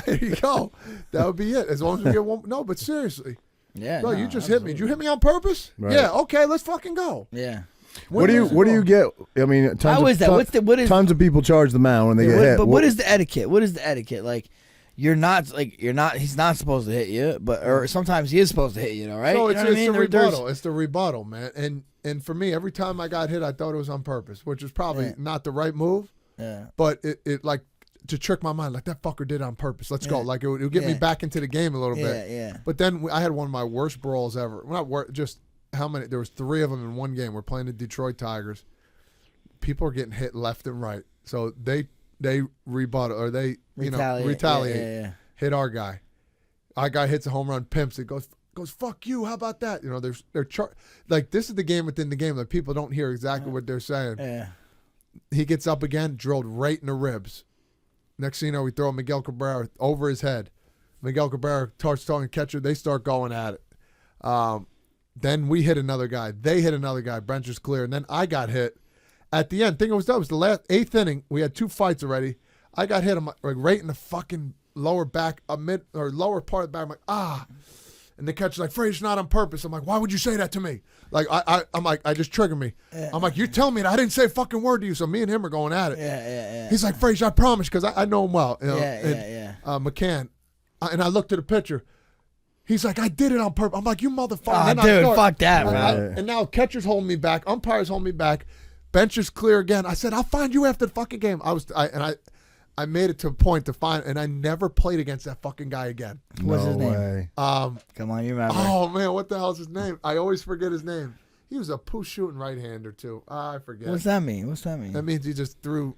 There you go. That would be it. As long as we get one. No, but seriously. Yeah. Bro, you just hit me. Did you hit me on purpose? Right. Yeah. Okay. Let's fucking go. Yeah. What do you get? I mean, How is that? Tons of people charge the mound when they get hit. But what is the etiquette? What is the etiquette? Like, he's not supposed to hit you, or sometimes he is supposed to hit you, right? So it's the rebuttal. It's the rebuttal, man. And for me, every time I got hit, I thought it was on purpose, which is probably not the right move. Yeah. But it like to trick my mind, like that fucker did it on purpose. Let's go. Like it would get me back into the game a little bit. Yeah. But then I had one of my worst brawls ever. Just how many? There was 3 of them in one game. We're playing the Detroit Tigers. People are getting hit left and right. So they rebuttal or they retaliate. Yeah. Hit our guy. Our guy hits a home run, pimps it, goes fuck you. How about that? They're like this is the game within the game. Like people don't hear exactly what they're saying. Yeah. He gets up again, drilled right in the ribs. Next thing you know, we throw Miguel Cabrera over his head. Miguel Cabrera starts talking catcher. They start going at it. Then we hit another guy. They hit another guy. Bencher's clear. And then I got hit. At the end, it was the last 8th inning. We had 2 fights already. I got hit right in the fucking lower back, lower part of the back. I'm like, ah. And the catcher's like, Frazier's not on purpose. I'm like, why would you say that to me? Like, I'm like, I just triggered me. Yeah. I'm like, you're telling me that I didn't say a fucking word to you. So me and him are going at it. Yeah. He's like, Frazier, I promise, because I know him well. McCann. And I looked at the picture. He's like, I did it on purpose. I'm like, you motherfucker. Oh, dude, fuck that, bro. And now catcher's holding me back. Umpires holding me back. Bench is clear again. I said, I'll find you after the fucking game. I made it to a point to find, and I never played against that fucking guy again. What's his name? Way. Come on, you remember? Oh man, what the hell's his name? I always forget his name. He was a poo shooting right-hander too. I forget. What's that mean? That means he just threw.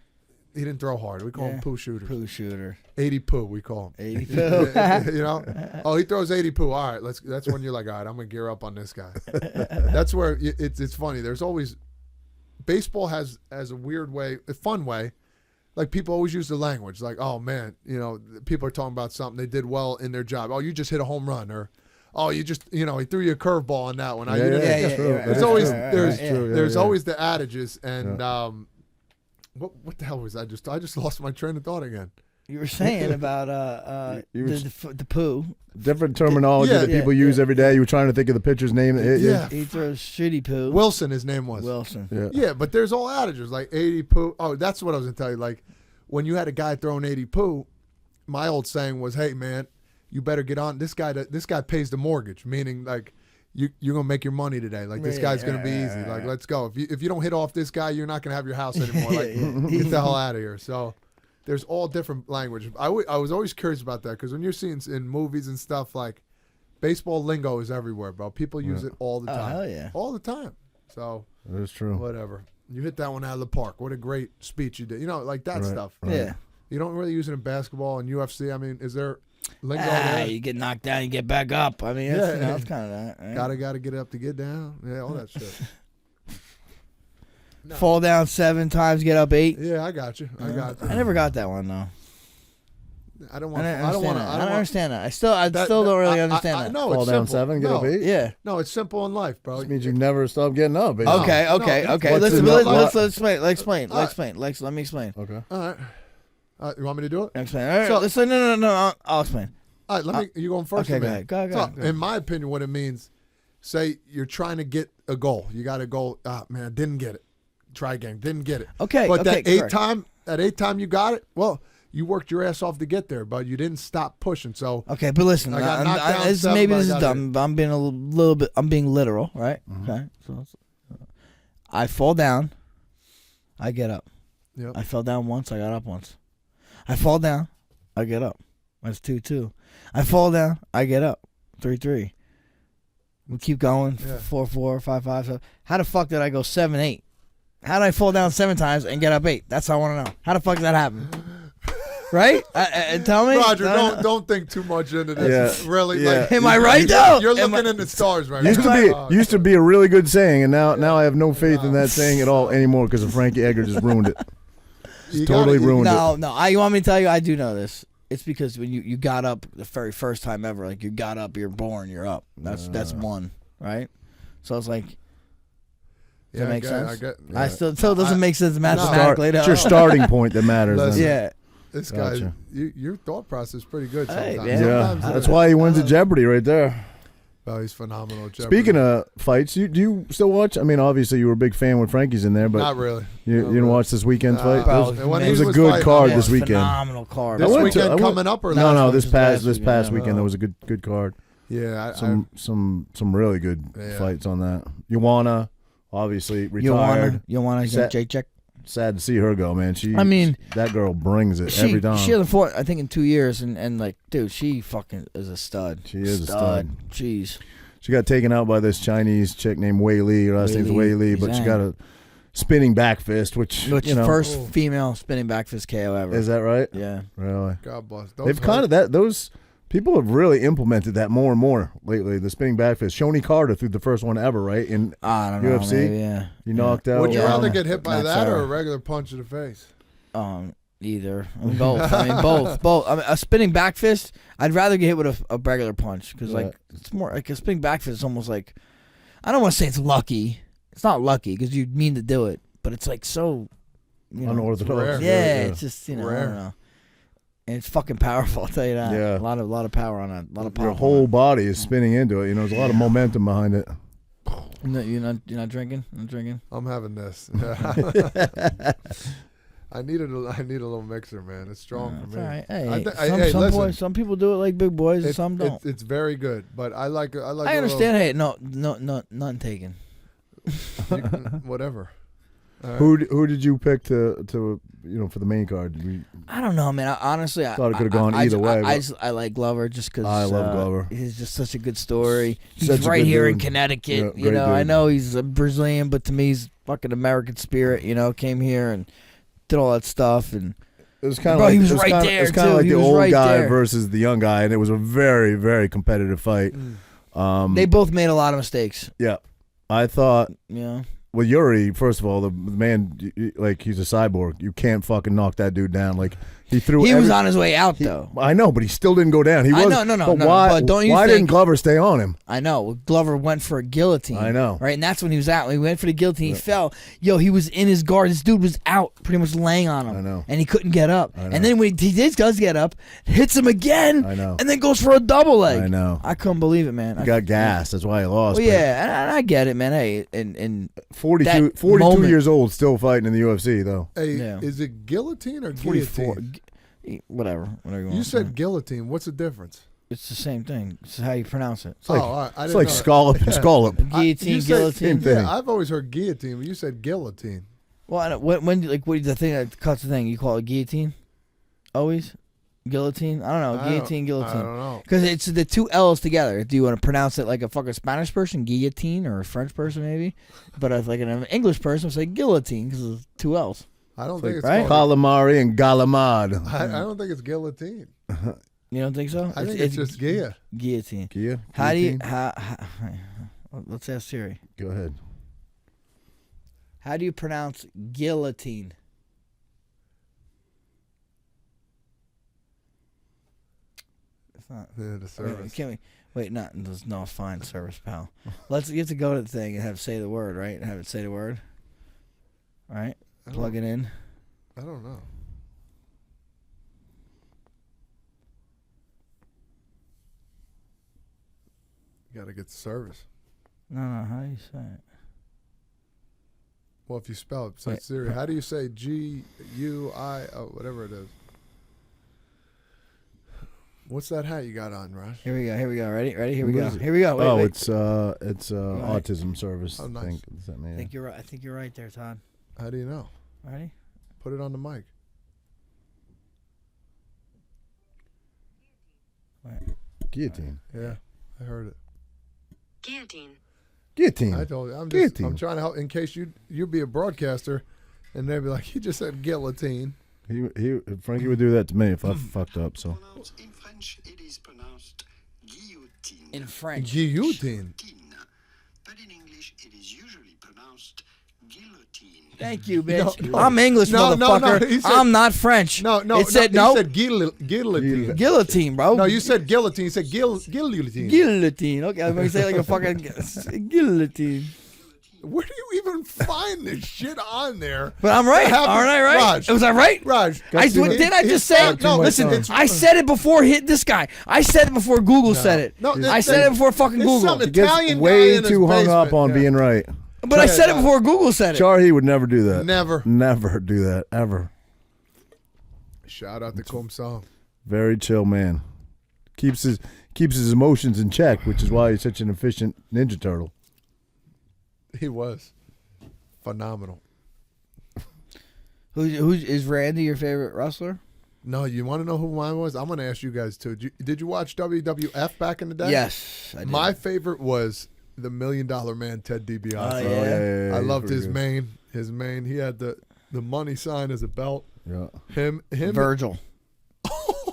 He didn't throw hard. We call him poo shooter. Poo shooter. 80 poo, we call him. 80 poo. Oh, he throws 80 poo. All right, that's when you're like, all right, I'm gonna gear up on this guy. That's where it's funny. There's always baseball has a weird way, a fun way. Like people always use the language, like, oh man, people are talking about something they did well in their job. Oh, you just hit a home run, or oh, you just, he threw you a curveball on that one. There's always the adages, and what the hell was I just lost my train of thought again. You were saying about the poo. Different terminology that people use every day. You were trying to think of the pitcher's name that hit you. He throws shitty poo. Wilson, his name was. Wilson. Yeah, but there's all adages, like 80 poo. Oh, that's what I was going to tell you. Like, when you had a guy throwing 80 poo, my old saying was, hey, man, you better get on. This guy pays the mortgage, meaning, like, you're going to make your money today. Like, this guy's going to be easy. Like, let's go. If you don't hit off this guy, you're not going to have your house anymore. Like, get the hell out of here. So there's all different language. I was always curious about that, because when you're seeing in movies and stuff, like, baseball lingo is everywhere, bro. People use it all the time. Hell yeah. All the time. So that's true. Whatever. You hit that one out of the park. What a great speech you did. Like that stuff. Right. Yeah. You don't really use it in basketball and UFC. I mean, is there lingo there? You get knocked down, you get back up. I mean, it's kind of that. Right? Gotta get up to get down. Yeah, all that shit. No. Fall down 7 times, get up 8. Yeah, I got you. I never got that one though. I don't understand that. I still don't really understand that. No, fall it's down simple. 7, get up 8. Yeah. No, it's simple in life, bro. This means you never stop getting up. Okay. Let's explain. Let me explain. Okay. All right. You want me to do it? Explain. All right. Listen, no. I'll explain. All right. You going first? Okay. Go ahead. In my opinion, what it means, say you're trying to get a goal. You got a goal. Ah, man, I didn't get it. Try again. Didn't get it. Okay. But that 8th time you got it. Well, you worked your ass off to get there, but you didn't stop pushing. So okay, but listen, maybe this is dumb. But I'm being a little bit. I'm being literal, right? Mm-hmm. Okay. So I fall down, I get up. Yep. I fell down once, I got up once. I fall down, I get up. That's 2-2. I fall down, I get up. 3-3. We keep going. 4-4, 5-5. How the fuck did I go 7-8? How did I fall down 7 times and get up 8? That's what I want to know. How the fuck did that happen? Right? Tell me. Roger, don't think too much into this. Yeah. Really, Yeah. like, Am I right though? You're looking in the stars right Used now. to be a really good saying, and now I have no faith in that saying at all anymore because of Frankie Edgar just ruined it. Totally ruined it. No. You want me to tell you? I do know this. It's because when you got up the very first time ever, like you got up, you're born, you're up. That's one, right? So it's like, does that make sense? I still doesn't make sense mathematically. It's your starting point that matters. Listen, Yeah. This guy, your thought process is pretty good sometimes. Hey, Yeah, that's why he wins at Jeopardy right there. Oh, he's phenomenal at Jeopardy. Speaking of fights, do you still watch? I mean, obviously you were a big fan when Frankie's in there, but not really. You didn't watch this weekend's fight? Bro, It was a good card this weekend. Phenomenal card. This weekend coming up or no? This past weekend there was a good card. Yeah, some really good fights on that. Joanna, obviously retired. Joanna Jacek. Sad to see her go, man. That girl brings it every time. She hasn't fought, I think, in 2 years, and like, dude, she fucking is a stud. She is a stud. Jeez. She got taken out by this Chinese chick named Wei Li. Her last name's Wei Li, but she got a spinning back fist, which first female spinning back fist KO ever. Is that right? Yeah. Really? God bless. They've kind of those people have really implemented that more and more lately. The spinning back fist. Shoni Carter threw the first one ever, right? In I don't know, UFC. maybe, yeah. You knocked out. Would you rather get hit by that or a regular punch in the face? Either. Both. Both. I mean, a spinning back fist, I'd rather get hit with a regular punch because like it's more like a spinning back fist is almost like, I don't want to say it's lucky. It's not lucky because you mean to do it, but it's like so unorthodox. Yeah, it's just I don't know. And it's fucking powerful, I'll tell you that. Yeah. A lot of power on that. A lot of power. Your whole body is spinning into it. There's a lot of momentum behind it. You're not drinking? I'm drinking. I'm having this. I need a little mixer, man. It's strong for me. All right. Hey, some people do it like big boys, and some don't. It's very good, but I like. I understand. Hey, no, none taken. Whatever. Right. Who did you pick to for the main card? I don't know, man. Honestly, I thought it could have gone either way. I like Glover just because I love Glover. He's just such a good story. He's Such right here dude. in Connecticut. Yeah, great I dude. know he's a Brazilian, but to me, he's fucking American spirit. Came here and did all that stuff, and it was kind of bro, like he was right there. It was kind of like He the was old right guy there. versus the young guy, and it was a very, very competitive fight. They both made a lot of mistakes. Yeah, I thought. Yeah. Well, Yuri, first of all, the man, like, he's a cyborg. You can't fucking knock that dude down. Like, he threw. He was on his way out, though. I know, but he still didn't go down. He was. No. But why? But don't you why think, didn't Glover stay on him? I know. Well, Glover went for a guillotine. I know. Right, and that's when he was out. When he went for the guillotine, he fell. He was in his guard. This dude was out, pretty much laying on him. I know. And he couldn't get up. I know. And then when he does get up, hits him again. I know. And then goes for a double leg. I know. I couldn't believe it, man. He got gassed. That's why he lost. Well, yeah, and I get it, man. Hey, and 42 years old, still fighting in the UFC, though. Hey, Yeah. is it guillotine or 44. guillotine? Whatever you want. You said guillotine. What's the difference? It's the same thing. It's how you pronounce it. It's like, all right. I it's didn't like know. scallop and scallop. Guillotine, You said- guillotine. thing. Yeah, I've always heard guillotine, but you said guillotine. Well, I don't, when what is the thing that cuts the thing? You call it guillotine? Always? Guillotine? I don't know. Guillotine, guillotine. I don't know. Because it's the two L's together. Do you want to pronounce it like a fucking Spanish person, guillotine, or a French person maybe? But if like an English person would say guillotine because it's two L's. I don't think it's right? called. Calamari and galamad. I don't think it's guillotine. You don't think so? I think it's just Gia. Guillotine. Gia? How do you? Guillotine? Let's ask Siri. Go ahead. How do you pronounce guillotine? It's not. Yeah, the service. Can we? Wait, there's no fine service, pal. You have to go to the thing and have it say the word, right? And have it say the word. All right. Plug it in. I don't know. You got to get the service. No. How do you say it? Well, if you spell it, say Wait. Siri. How do you say G-U-I, whatever it is? What's that hat you got on, Raj? Here we go. Ready? Here we What go. is it? Here we go. Wait, wait. It's autism service. Oh, nice. Thing. Does that mean? I think you're right. I think you're right there, Todd. How do you know? Ready? Put it on the mic. Wait. Guillotine. Yeah, I heard it. Guillotine. Guillotine. I told you. I'm Guillotine. trying to help in case you'd be a broadcaster, and they'd be like, "He just said guillotine." Frankie would do that to me if I fucked up. So In French, it is pronounced guillotine. In French. Guillotine. But in English, it is usually pronounced guillotine. Thank you, bitch. No. I'm English, No, motherfucker. he said- I'm not French. No. It said no. You said guillotine. Guillotine, bro. No, you said guillotine. You said guillotine. Guillotine. Okay, I'm gonna say it like a fucking guillotine. Where do you even find this shit on there? But I'm right. That happened- Aren't I right? Raj. Was I right? Raj. Did I just say it? No, Listen, it's- I said it before this guy. I said it before Google said it. No, I said it before fucking there's Google. some he gets Italian guy way in his too hung up basement. on Yeah. being right. But I said it before Google said it. Charlie would never do that. Never. Never do that ever. Shout out to Kum Song. Very chill man. Keeps his emotions in check, which is why he's such an efficient Ninja Turtle. He was phenomenal. Who is Randy your favorite wrestler? No, you want to know who mine was? I'm going to ask you guys too. Did you watch WWF back in the day? Yes, I did. My favorite was the $1 Million Man, Ted DiBiase. Oh, yeah. I loved pretty his good. mane. His mane. He had the money sign as a belt. Yeah. Him. Virgil.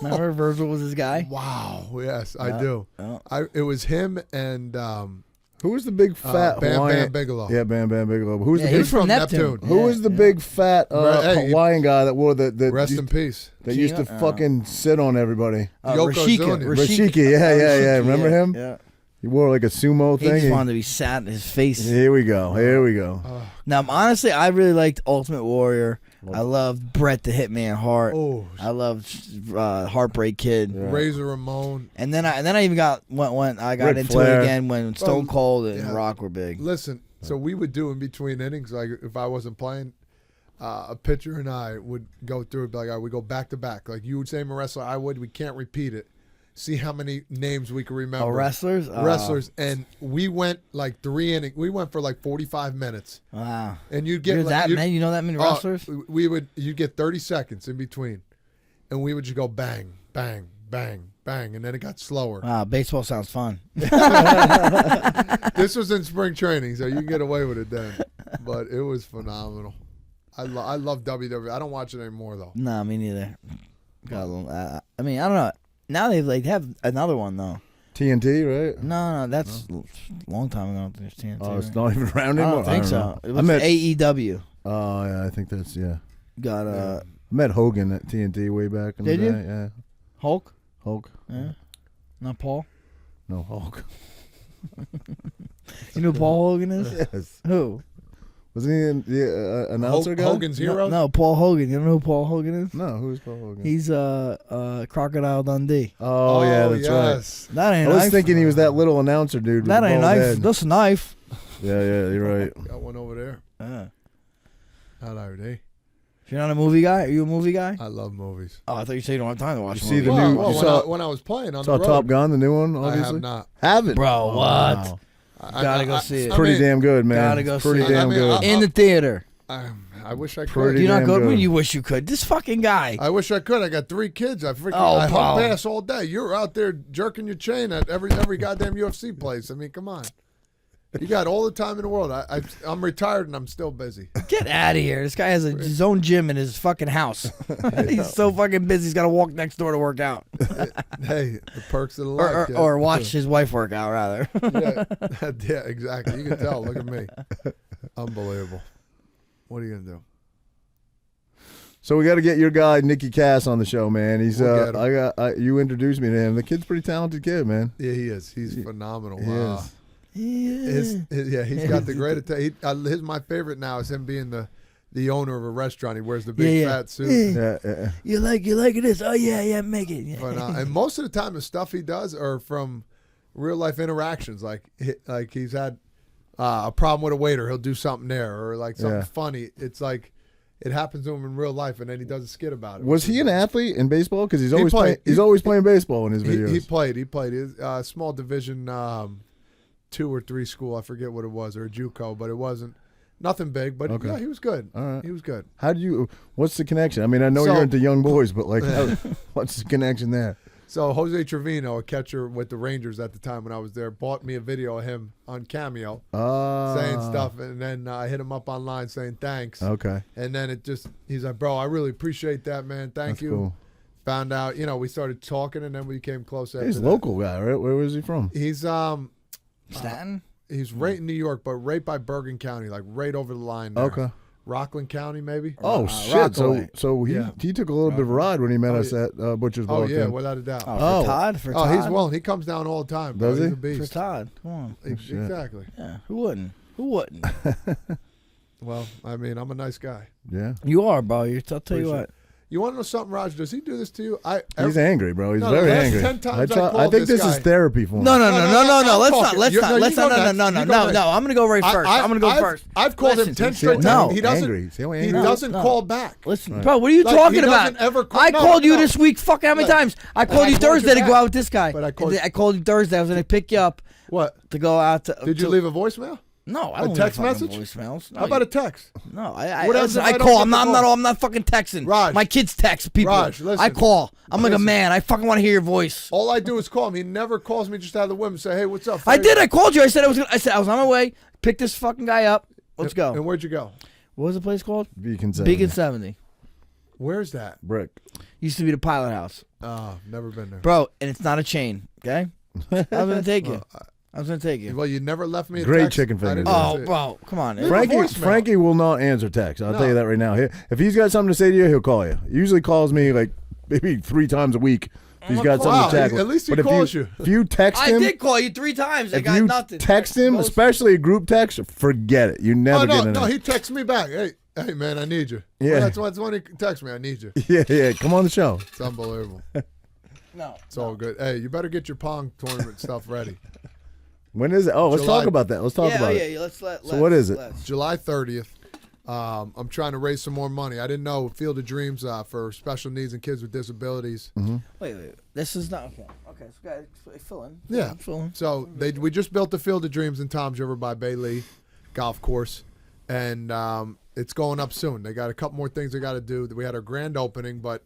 Remember Virgil was his guy? Wow. Yes, I do. Yeah. It was him and Who was the big fat Bam Hawaiian? Bam Bigelow. Yeah, Bam Bam Bigelow. Who's the Yeah, big, he's from Neptune. who was the big fat Hey, Hawaiian guy that wore the Rest used, in peace. that used to fucking sit on everybody? Yokozuna. Rashiki, yeah. Remember him? Yeah. He wore like a sumo He thing. just wanted to be sat in his face. Here we go. Now, honestly, I really liked Ultimate Warrior. I loved Bret the Hitman Hart. Oh, I loved Heartbreak Kid. Yeah. Razor Ramon. And then I even got went I got Ric into Flair. it again when Stone Cold and yeah. Rock were big. Listen, so we would do in between innings, like if I wasn't playing, a pitcher and I would go through it, be like, all right, we go back to back. Like you would say I'm a wrestler, I would. We can't repeat it. See how many names we can remember. Oh, wrestlers? Wrestlers. And we went like 3 innings. We went for like 45 minutes. Wow. And you'd get You're that many? You know that many wrestlers? You'd get 30 seconds in between. And we would just go bang, bang, bang, bang. And then it got slower. Wow, baseball sounds fun. This was in spring training, so you can get away with it then. But it was phenomenal. I love WWE. I don't watch it anymore, though. No, me neither. Got a little, I mean, I don't know. Now they have another one, though. TNT, right? No, that's a long time ago. There's TNT. Oh, it's right? not even around I anymore. don't think so. know. It was AEW. Oh yeah, I think that's Got I met Hogan at TNT way back in Did the you? day. Yeah, Hulk. Hulk. Yeah. Not Paul. No, Hulk. You know who Paul Hogan is? Yes. Who? Wasn't he the announcer guy? Hogan's hero? No, Paul Hogan. You know who Paul Hogan is? No, who's Paul Hogan? He's Crocodile Dundee. Oh yeah, that's yes. That ain't right. I was knife. thinking he was that little announcer dude. With That the ain't bald knife. head. That's a knife. Yeah, you're right. Got one over there. Hello, day. If you're not a movie guy, are you a movie guy? I love movies. Oh, I thought you said you don't have time to watch You see movies. the new- Well, you saw- when I was playing on Saw the road, Top Gun, the new one. I Obviously, have not. Haven't. Bro, what? Wow. Gotta go see it. I Pretty mean, damn good, man. Gotta go It's pretty see it. damn I mean, good. In the theater. I wish I could. Pretty Do you not damn go? good. When you wish you could. This fucking guy. I wish I could. I got 3 kids. I freaking Oh, I Paul. hump ass all day. You're out there jerking your chain at every goddamn UFC place. I mean, come on. You got all the time in the world. I'm retired and I'm still busy. Get out of here. This guy has his own gym in his fucking house. He's so fucking busy. He's got to walk next door to work out. Hey, the perks of the life. Or watch his wife work out, rather. Yeah, exactly. You can tell. Look at me. Unbelievable. What are you gonna do? So we got to get your guy Nicky Cass on the show, man. He's We'll get you introduced me to him. The kid's a pretty talented kid, man. Yeah, he is. He's phenomenal. He is. He's got the great attention. My favorite now is him being the owner of a restaurant. He wears the big fat suit. Yeah. You like this? Oh yeah, make it. Yeah. But, and most of the time, the stuff he does are from real life interactions. Like he's had a problem with a waiter, he'll do something there, or like something funny. It's like it happens to him in real life, and then he does a skit about it. Was he an athlete in baseball? Because he's always played- he's always playing baseball in his videos. He played. He played. His small division 2 or 3 school. I forget what it was, or a JUCO, but it wasn't nothing big. But Okay. yeah, he was good. All right. He was good. How do you? What's the connection? I mean, I know So- you're into young boys, but like, what's the connection there? So Jose Trevino, a catcher with the Rangers at the time when I was there, bought me a video of him on Cameo saying stuff, and then I hit him up online saying thanks. Okay. And then he's like, bro, I really appreciate that, man. Thank you. Cool. Found out, we started talking, and then we became close after He's a that. local guy, right? Where was he from? He's Staten? he's right in New York, but right by Bergen County, like right over the line there. Okay. Rockland County, maybe. Oh shit! Rockaway. So he took a little bit of a ride when he met us at Butcher's Oh Walk yeah, In. without a doubt. Oh, for Todd? For Todd? He's willing. He comes down all the time. Bro. Does He's he? a beast. For Todd. Come on. Exactly. Yeah. Who wouldn't? Who wouldn't? Well, I mean, I'm a nice guy. Yeah. You are, bro. I'll tell you Appreciate what. You want to know something, Raj? Does he do this to you? He's angry, bro. He's No, very the last angry. 10 times I think this is therapy for him. No. No, Let's I'm not. talking. Let's You- not. no, you Let's go not. next. No. You go No. next. I'm gonna go right first. I'm gonna go first. I've called him Listen, 10 straight no. times. He doesn't. Angry. See how He angry? doesn't No. call back. Listen, bro. What are you Like, talking he about? doesn't ever call- I no, called you no. this week. Fuck how many Look, times? I and called I you called you Thursday to go back. out with this guy. But I called you- you Thursday. I was gonna pick you up What? to go out to. Did you leave a voicemail? No, I A don't leave text fucking message? voicemails. No, How about a text? No, I What else listen, if I I don't call. get I'm the not. call? I'm not fucking texting. Raj. My kids text people. Raj, listen. I call. I'm like a Listen. man. I fucking want to hear your voice. All I do is call him. He never calls me just out of the whim and say, "Hey, what's up?" I did. I called you. I said I was on my way. Pick this fucking guy up. Let's go. And where'd you go? What was the place called? Beacon 70. Where's that? Brick. Used to be the Pilot House, Oh, never been there. bro. And it's not a chain. Okay. I was gonna take you. I was gonna take you. Well, you never left me a Great text. chicken I fingers. didn't Oh, see it. bro, come on. Leave a Frankie voicemail. Frankie will not answer text. I'll No. tell you that right now. If he's got something to say to you, he'll call you. He usually calls me like maybe 3 times a week. If he's got Wow, something to tackle. at least he But if calls you. If you text I him, did call you 3 times. I if got you nothing. text him, especially a group text, forget it. You never Oh, get no, an he texts me back. Hey, man, I need you. Yeah. Well, that's when he texts me. I need you. Yeah, come on the show. It's unbelievable. No. It's all good. Hey, you better get your Pong tournament stuff ready. When is it? Oh, let's July- talk about that. Let's talk about it. Yeah. Let's So what is it? July 30th. I'm trying to raise some more money. I didn't know Field of Dreams for special needs and kids with disabilities. Wait. This is not okay. Okay, so guys, fill in. Yeah. Fill in. So we just built the Field of Dreams in Toms River by Bay Lee Golf Course, and it's going up soon. They got a couple more things they got to do. We had our grand opening, but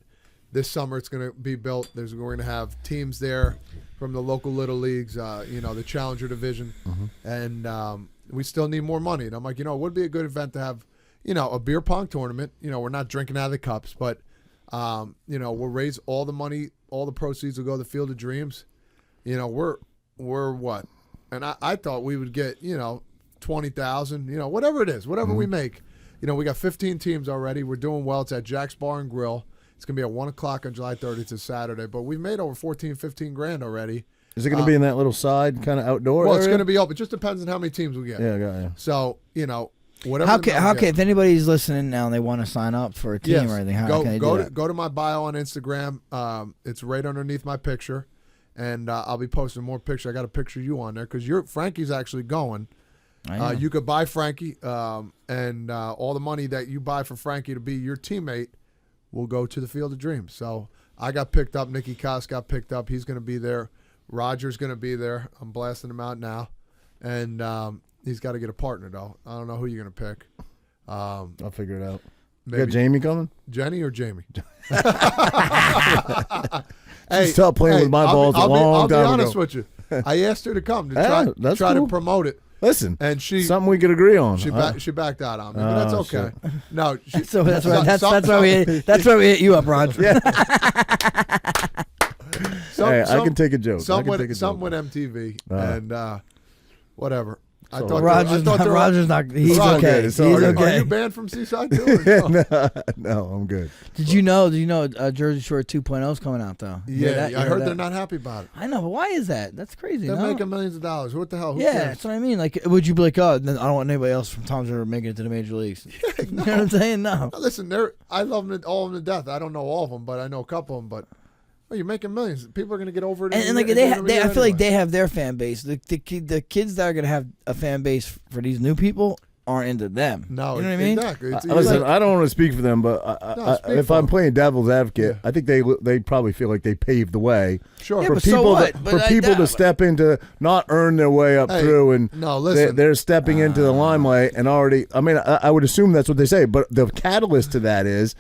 this summer it's going to be built. We're going to have teams there from the local little leagues, the Challenger Division, and we still need more money. And I'm like, it would be a good event to have, a beer pong tournament. We're not drinking out of the cups, but we'll raise all the money, all the proceeds will go to the Field of Dreams. We're what? And I thought we would get, 20,000, whatever it is, whatever we make. We got 15 teams already. We're doing well. It's at Jack's Bar and Grill. It's going to be at 1 o'clock on July 30th. It's a Saturday. But we've made over 14, 15 grand already. Is it going to be in that little side kind of outdoor Well, area? it's going to be open. It just depends on how many teams we get. Yeah, yeah. So, whatever. How the can number if anybody's listening now and they want to sign up for a team or anything, how can they do that? Go to my bio on Instagram. It's right underneath my picture. And I'll be posting more pictures. I got a picture of you on there because Frankie's actually going. You could buy Frankie, and all the money that you buy for Frankie to be your teammate will go to the Field of Dreams. So I got picked up. Nicky Koss got picked up. He's going to be there. Roger's going to be there. I'm blasting him out now. And he's got to get a partner, though. I don't know who you're going to pick. I'll figure it out. You Maybe got Jamie coming? Jenny or Jamie? Stop playing with my balls a long time ago. I'll be honest with you. I asked her to come to that's try cool. to promote it. Listen, And she something we could agree on. she backed out on me, but that's Oh, okay. No, So that's why we hit you up, Rod. Hey, I can take a joke. Something with MTV and whatever. I thought Roger's not. He's Roger, okay. it's He's all right. Are okay. you banned from Seaside too? Or no? No, I'm good. Did you know Jersey Shore 2.0 is coming out though? You hear Yeah, that? You I heard that? they're not happy about it. I know, but why is that? That's crazy. They're no? making millions of dollars. What the hell? Who Yeah, cares? that's what I mean. Like, would you be like, oh, then I don't want anybody else from Tom's River making it to the major leagues? You know what I'm saying? No. Now, listen, I love them all of them to death. I don't know all of them, but I know a couple of them. But you're making millions. People are going to get over it. And like I feel like they have their fan base. The kids that are gonna have a fan base for these new people aren't into them. No, you know what I mean? Exactly. It's Listen, I don't want to speak for them, but speak if for I'm them. playing devil's advocate, I think they probably feel like they paved the way sure. Yeah, for but so people what? But for like people that- to step into, not earn their way up Hey, through, and no, listen. they're stepping into the limelight and already. I mean, I would assume that's what they say, but the catalyst to that is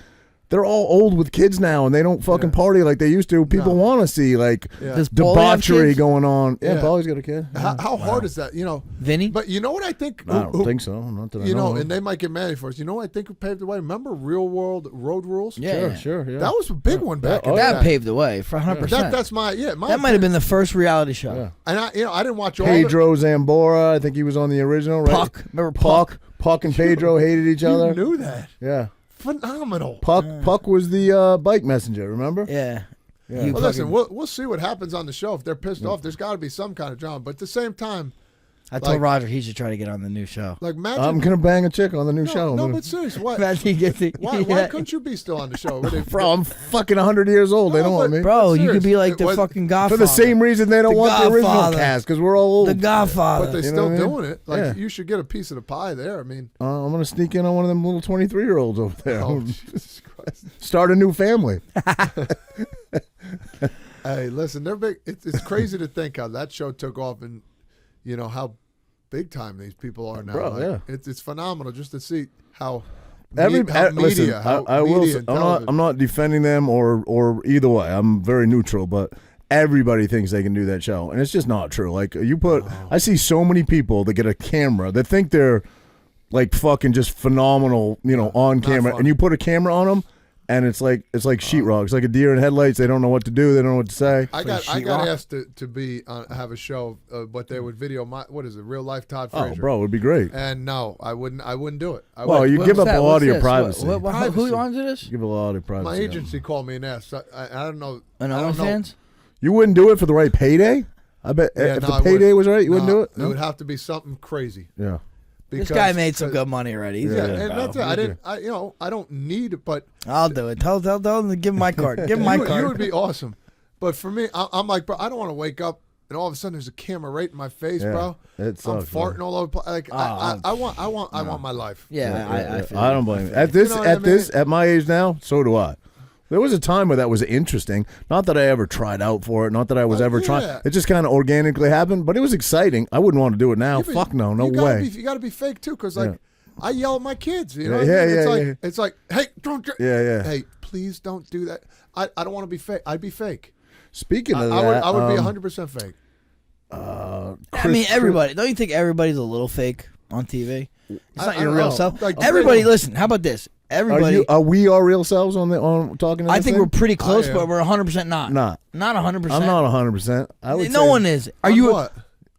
they're all old with kids now, and they don't fucking party like they used to. People want to see like Does Paulie have debauchery kids? going on. Yeah, Paulie's got a kid. How hard is that? Vinny? But you know what I think? I don't think so. Not that I know. And they might get mad for us. You know what I think paved the way? Remember Real World Road Rules? Yeah, Sure. Yeah. That was a big one back in the that day. paved the way for 100%. That's my that might have been the first reality show. Yeah. And I didn't watch all Pedro Zambora. I think he was on the original. Right? Puck. Remember Puck? Puck and Pedro hated each You other. knew that. Yeah. Phenomenal. Puck was the bike messenger. Remember? Yeah. Yeah. Well, listen, we'll see what happens on the show. If they're pissed off, there's got to be some kind of drama. But at the same time, I told Roger he should try to get on the new show. like imagine. I'm gonna bang a chick on the new show. No, but seriously, why? Imagine he gets it. Why couldn't you be still on the show? Bro, I'm fucking 100 years old. They No, don't want but- me. Bro, you could be Serious. like the It was- fucking For Godfather. the same reason they don't The want the original Godfather. cast, because we're all old. The Godfather. But they're You know still what I mean? doing it. Like Yeah. you should get a piece of the pie there. I mean, I'm gonna sneak in on one of them little 23-year-olds over there. oh Jesus Christ! Start a new family. Hey, listen, they're big. It's crazy to think how that show took off, and how big time these people are now. Bro, Like, yeah. it's phenomenal just to see how Listen, media, how I will. media and television. I'm not defending them or either way. I'm very neutral, but everybody thinks they can do that show, and it's just not true. Like I see so many people that get a camera that think they're like fucking just phenomenal, on camera, fun. and you put a camera on them, and it's like sheetrock. It's like a deer in headlights. They don't know what to do. They don't know what to say. I got asked to be have a show, but they would video what is it, real life Todd Frazier? Oh, bro, it would be great. And no, I wouldn't do it. Well, you give up a lot of your privacy. Who owns this? Give a lot of privacy. My agency called me and asked. I don't know. An I don't know. OnlyFans? You wouldn't do it for the right payday? I bet Yeah, if no, the I payday wouldn't. was right, you wouldn't No, do it? It would have to be something crazy. Yeah. This guy made some good money already. He's Yeah, good, and bro. that's it. I don't need it, but I'll do it. Tell him to give him my card. Give him my you card. would be awesome. But for me, I'm like, bro, I don't want to wake up and all of a sudden there's a camera right in my face, Yeah, bro. it sucks, I'm farting all over. Like I want my life. I feel I don't blame you. At this, You know what I mean? at my age now, so do I. There was a time where that was interesting. Not that I ever tried out for it. Not that I was ever trying. yeah. It just kind of organically happened. But it was exciting. I wouldn't want to do it now. Yeah, but Fuck no, no you gotta way. you got to be fake too, because Yeah. I yell at my kids. You know, Yeah, what I mean? yeah, it's like yeah. it's like, hey, don't. Yeah. Hey, please don't do that. I don't want to be fake. I'd be fake. Speaking of I that, would be 100% fake. I mean, everybody. Don't you think everybody's a little fake on TV? It's not I your don't real know. self. Like, Everybody, listen. How about this? Everybody. Are we our real selves on talking? To I this think thing? we're pretty close, am. but we're 100% not. Not 100%. I'm not 100%. I would No say one is. Are On you? what?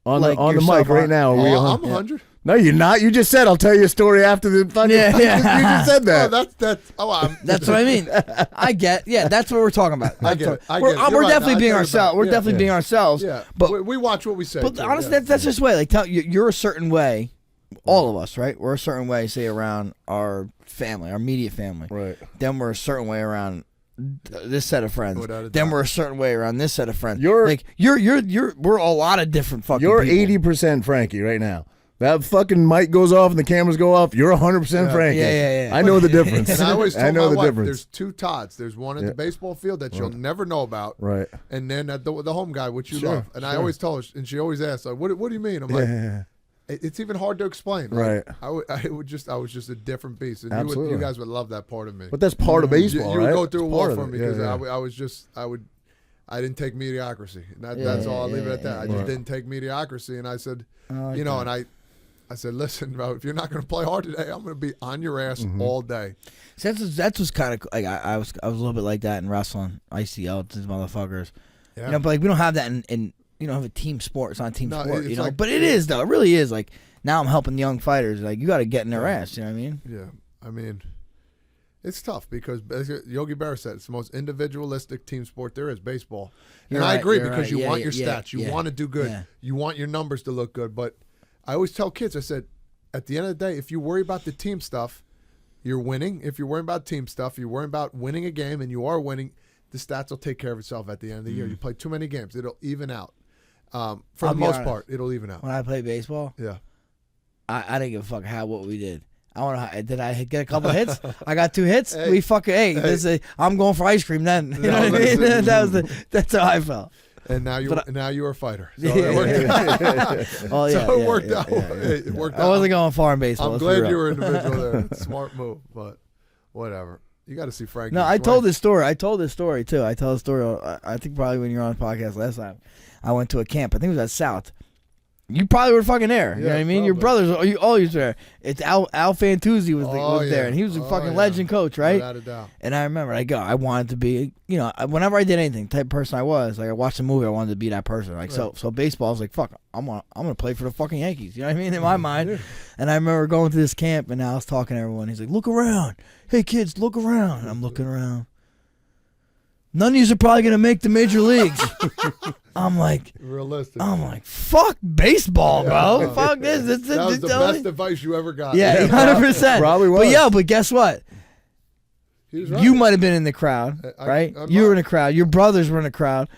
on like the yourself mic right on- now. Are we Oh, 100? I'm 100. No, you're not. You just said I'll tell you a story after the fucking. Yeah. you just said Oh, that. that's. Oh, I'm. That's what I mean. I get. Yeah, that's what we're talking about. I get it. I We're, get it. You're we're right. definitely No, I being get it ourselves. about- We're yeah. definitely being ourselves. Yeah, But we watch what we say. But too, honestly, yeah. that's just the way. Like, you're a certain way. All of us, right? We're a certain way, say, around our family, our immediate family. Right. Then we're a certain way around this set of friends. Without a Then doubt. we're a certain way around this set of friends. You're- We're a lot of different fucking You're people. 80% Frankie right now. That fucking mic goes off and the cameras go off. You're 100% Frankie. Yeah. I know the difference. And I always told know my the wife, difference. there's two Todds. There's one at the baseball field that you'll never know about, Right. and then at the home guy, which you Sure, love. And I sure. always tell her, and she always asks, like, "What do you mean?" I'm like, Yeah. "It's even hard to explain." Right. I was just a different beast, and Absolutely. you guys would love that part of me. But that's part of baseball, you right? would go through a It's war part for of me it. because Yeah. I didn't take mediocrity. And that's all. I'll leave it at that. I just Right. didn't take mediocrity, and I said, like and I said, listen, bro, if you're not going to play hard today, I'm going to be on your ass Mm-hmm. all day. So that's what's kind of like I was a little bit like that in wrestling. I used to yell at these motherfuckers. Yeah. You know, but like we don't have that in you don't have a team sport. It's not a team No, sport, it's you know. like- But it is though. It really is. Like now I'm helping young fighters. Like you got to get in their ass. You know what I mean? Yeah, I mean, it's tough because Yogi Berra said it's the most individualistic team sport there is, baseball. You're And I right, agree you're because right. you Yeah, want yeah, your yeah, stats, you yeah. want to do good, Yeah. you want your numbers to look good. But I always tell kids, I said, at the end of the day, if you worry about the team stuff, you're winning. If you're worrying about team stuff, you're worrying about winning a game, and you are winning, the stats will take care of itself at the end of the year. You play too many games, it'll even out. For I'll the be most honest. part, it'll even out. When I played baseball, Yeah. I didn't give a fuck what we did. I want to. Did I get a couple hits? I got 2 hits. Hey. We fucking. I'm going for ice cream then. You know what I mean? listen. That's how I felt. And now you're a fighter. So Yeah, it worked out. Oh yeah. So it yeah, worked yeah, out. yeah, yeah. It worked I out. wasn't going far in baseball. I'm let's be glad real. you were individual there. Smart move, but whatever. You got to see Frankie. No, I told this story. I told this story too. I tell the story. I think probably when you were on the podcast last time. I went to a camp. I think it was at South. You probably were fucking there. You know what I mean? Probably. Your brothers, all you were there. It's Al Fantuzzi was there, and he was a fucking legend coach, right? Without a doubt. And I remember, I wanted to be, whenever I did anything, type of person I was. Like I watched a movie, I wanted to be that person. Like so baseball, I was like, fuck, I'm gonna play for the fucking Yankees. You know what I mean? In my mind. Yeah. And I remember going to this camp, and I was talking to everyone. He's like, look around, hey kids, look around. And I'm looking around. None of you are probably gonna make the major leagues. I'm like, realistic. I'm like, fuck baseball, bro. Fuck this. That was the best advice you ever got. Yeah, 100%. Probably was. But guess what? Right. You might have been in the crowd, right? You were in the crowd. Your brothers were in the crowd.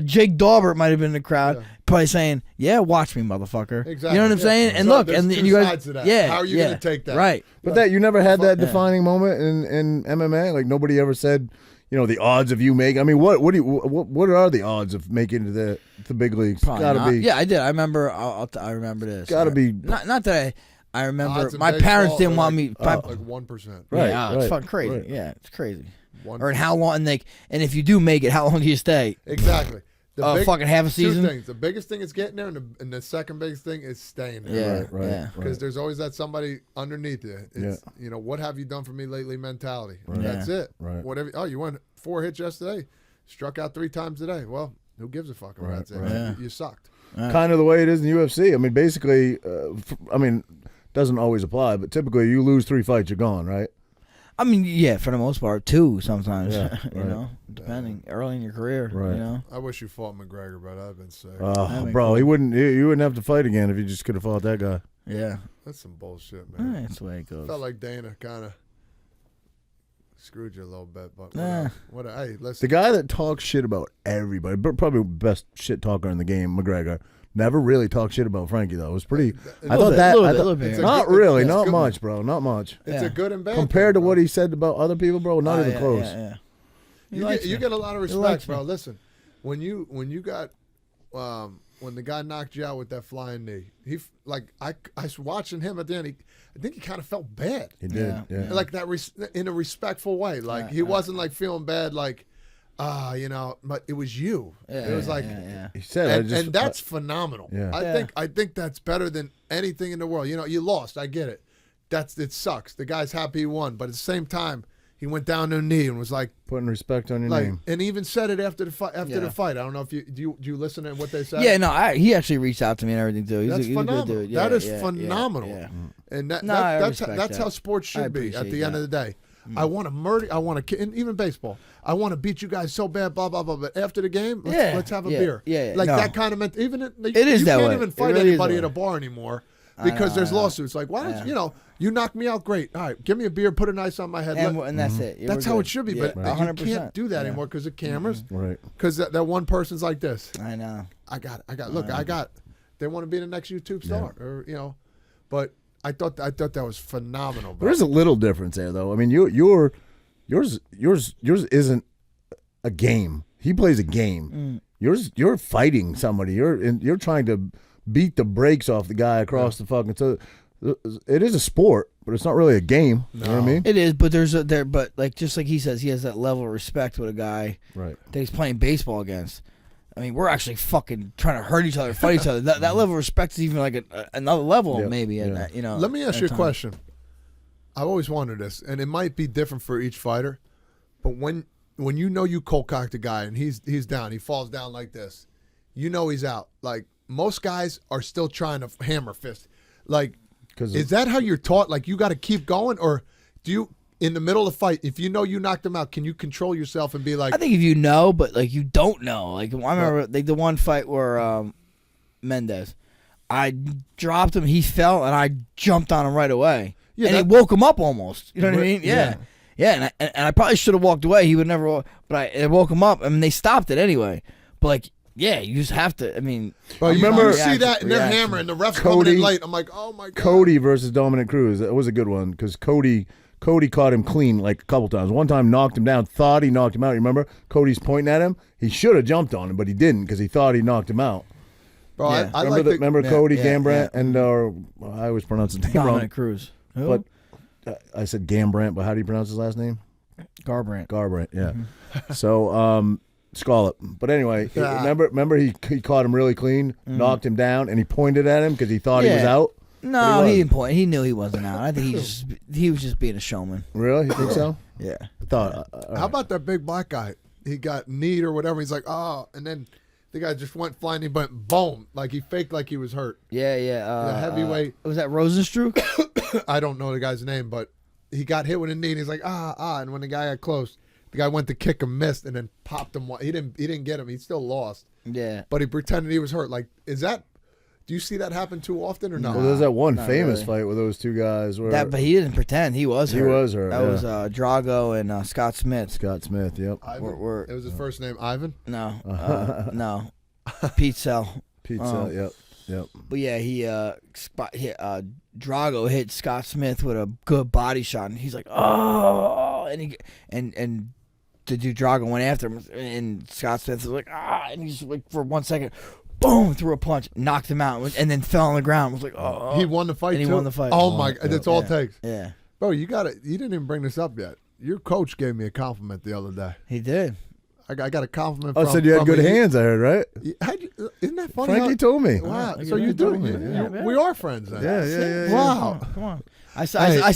Jake Daubert might have been in the crowd, probably saying, "Yeah, watch me, motherfucker." Exactly. You know what I'm saying? And so look, and two you guys, sides to that. How are you going to take that? Right. But that you never had that defining moment in MMA. Like nobody ever said, the odds of you making. I mean, what are the odds of making the big leagues? Probably gotta not. be. Yeah, I did. I remember. I remember this. Gotta be. Not that I remember. Odds in My baseball parents didn't are want me. like 1%. Right. It's fucking crazy. Right. Yeah, it's crazy. Or in how long? And if you do make it, how long do you stay? Exactly. Fucking half a season. Two things. The biggest thing is getting there, and the second biggest thing is staying there. Yeah, Because there's always that somebody underneath you. It's, what have you done for me lately mentality. Right. That's it. Right. Whatever. Oh, you went 4 hits yesterday, struck out 3 times today. Well, who gives a fuck about that? Right. Yeah. You sucked. Kind of the way it is in the UFC. I mean, basically, doesn't always apply, but typically you lose 3 fights, you're gone, right? I mean, yeah, for the most part, 2 sometimes. Yeah, depending early in your career. Right. I wish you fought McGregor, but I've been sick. Oh, bro, he wouldn't. You wouldn't have to fight again if you just could have fought that guy. Yeah. That's some bullshit, man. That's the way it goes. Felt like Dana kind of screwed you a little bit, but whatever. Hey, listen. The guy that talks shit about everybody, but probably best shit talker in the game, McGregor, never really talked shit about Frankie though. It was pretty. I thought that. Not really, not much, bro. Not much. It's a good and bad compared thing, to what he said about other people, bro. Not even close. Yeah. You get a lot of respect, bro. Listen, when you got when the guy knocked you out with that flying knee, I was watching him at the end. I think he kind of felt bad. He did, yeah. Like that in a respectful way. Like he wasn't like feeling bad, like but it was you. It was like he said, and that's phenomenal. Yeah. I think that's better than anything in the world. You lost. I get it. It sucks. The guy's happy he won, but at the same time, he went down to a knee and was like putting respect on your name, and even said it after the fight. The fight, I don't know if you listen to what they said. Yeah, no, he actually reached out to me and everything too. That's phenomenal. Good dude. That is phenomenal. Yeah. And that's how sports should be. At the end of the day, I want to murder. I want to, and even baseball. I want to beat you guys so bad. Blah blah blah. But after the game, let's have a beer. Yeah. Like that kind of even it is you that can't way. even fight really anybody at a bar anymore because there's lawsuits. Like why don't you knocked me out? Great. All right, give me a beer. Put an ice on my head. And that's it. That's how it should be. But 100%. you can't do that anymore because of cameras. Right. Because that one person's like this. I know. I got. Look, I got. They want to be the next YouTube star, or But I thought that was phenomenal. Bro. There's a little difference there, though. I mean, yours isn't a game. He plays a game. You're fighting somebody. You're trying to beat the brakes off the guy across the fucking. So it is a sport, but it's not really a game. You know what I mean? It is, but but like just like he says, he has that level of respect with a guy that he's playing baseball against. I mean, we're actually fucking trying to hurt each other, fight each other. That level of respect is even like another level, maybe. And that, Let me ask you a question. I've always wondered this, and it might be different for each fighter, but when you cold cocked a guy and he's down, he falls down like this, he's out. Like most guys are still trying to hammer fist. Like, is that how you're taught? Like you got to keep going, or do you? In the middle of the fight, if you knocked him out, can you control yourself and be like? I think if you know, but like you don't know. Like I remember the one fight where Mendez, I dropped him, he fell, and I jumped on him right away, and it woke him up almost. You know what I mean? Yeah. And I probably should have walked away. He would never. But it woke him up. I mean, they stopped it anyway. But like, yeah, you just have to. I mean, well, you remember see that and they're hammering the refs coming in late. I'm like, oh my god. Cody versus Dominic Cruz. That was a good one because Cody caught him clean like a couple times. One time knocked him down, thought he knocked him out. You remember? Cody's pointing at him. He should have jumped on him, but he didn't because he thought he knocked him out. Bro, yeah. I remember Cody Gambrandt and I always pronounce his name wrong. Dominic Cruz. But I said Gambrandt, but how do you pronounce his last name? Garbrandt. Yeah. So Scarlet. But anyway, remember he caught him really clean, knocked him down, and he pointed at him because he thought he was out. No, he didn't point. He knew he wasn't out. I think he was just being a showman. Really? You think so? Yeah. I thought. How about that big black guy? He got kneed or whatever. He's like, oh, and then the guy just went flying. He went boom, like he faked like he was hurt. Yeah. The heavyweight. Was that Rosenstruck? I don't know the guy's name, but he got hit with a knee. And he's like, and when the guy got close, the guy went to kick him, missed, and then popped him. He didn't get him. He still lost. Yeah. But he pretended he was hurt. Like, do you see that happen too often or not? Well, there's that one Not famous really. fight with those two guys. Where But he didn't pretend. He was hurt. He was hurt. That was Drago and Scott Smith. Scott Smith. Yep. Ivan? We're- It was his first name, Ivan? No. No. Pete Cell. Pizza. Yep. But yeah, Drago hit Scott Smith with a good body shot, and he's like, oh, and the dude Drago went after him, and Scott Smith was like, and he's like for 1 second, boom, threw a punch, knocked him out, and then fell on the ground. Was like, oh, He won the fight and he too? won the fight. Oh my God, that's all it takes. Yeah, Bro, you didn't even bring this up yet. Your coach gave me a compliment the other day. he did. I got a compliment Oh, from said you had from good a- hands. I heard, right? Isn't that funny? Frankie told me. Wow. Yeah, So you you do. told me. We are friends then. Yeah. Wow. Come on. I told Roger, I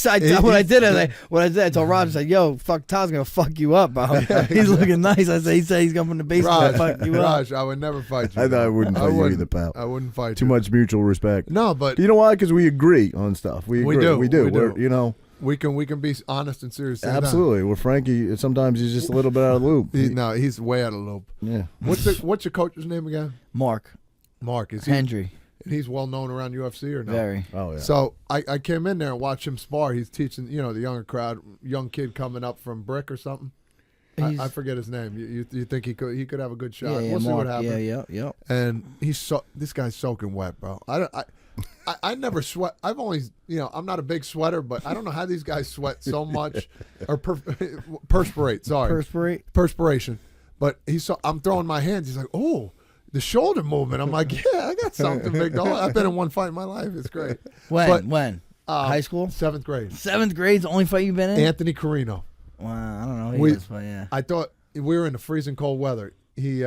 said, yo, fuck, Todd's going to fuck you up, bro. He's looking nice. I said, he said he's coming from the basement to fuck you up. Raj, I would never fight you. I thought I wouldn't fight you wouldn't. either, pal. I wouldn't fight Too you. much mutual respect. No, but You know why? Because we agree on stuff. We agree. do. We do. We do. We're, you know. we can be honest and serious. at the same time. Absolutely. With Frankie, sometimes he's just a little bit out of the loop. He's way out of the loop. Yeah. What's your coach's name again? Mark Mark. Is he? Hendry. He's well known around UFC or no? Very. Oh yeah. So I came in there and watched him spar. He's teaching, the younger crowd, young kid coming up from Brick or something. I forget his name. You think he could have a good shot? Yeah, we'll see Mark. what happens. Yeah. And this guy's soaking wet, bro. I never sweat. I've only, I'm not a big sweater, but I don't know how these guys sweat so much or perspirate. Sorry, perspiration. But I'm throwing my hands. He's like, oh. The shoulder movement. I'm like, yeah, I got something big. I've been in one fight in my life. It's great. When? High school? 7th grade. 7th grade's the only fight you've been in? Anthony Carino. Wow, I don't know who he is, but yeah. I thought we were in the freezing cold weather. He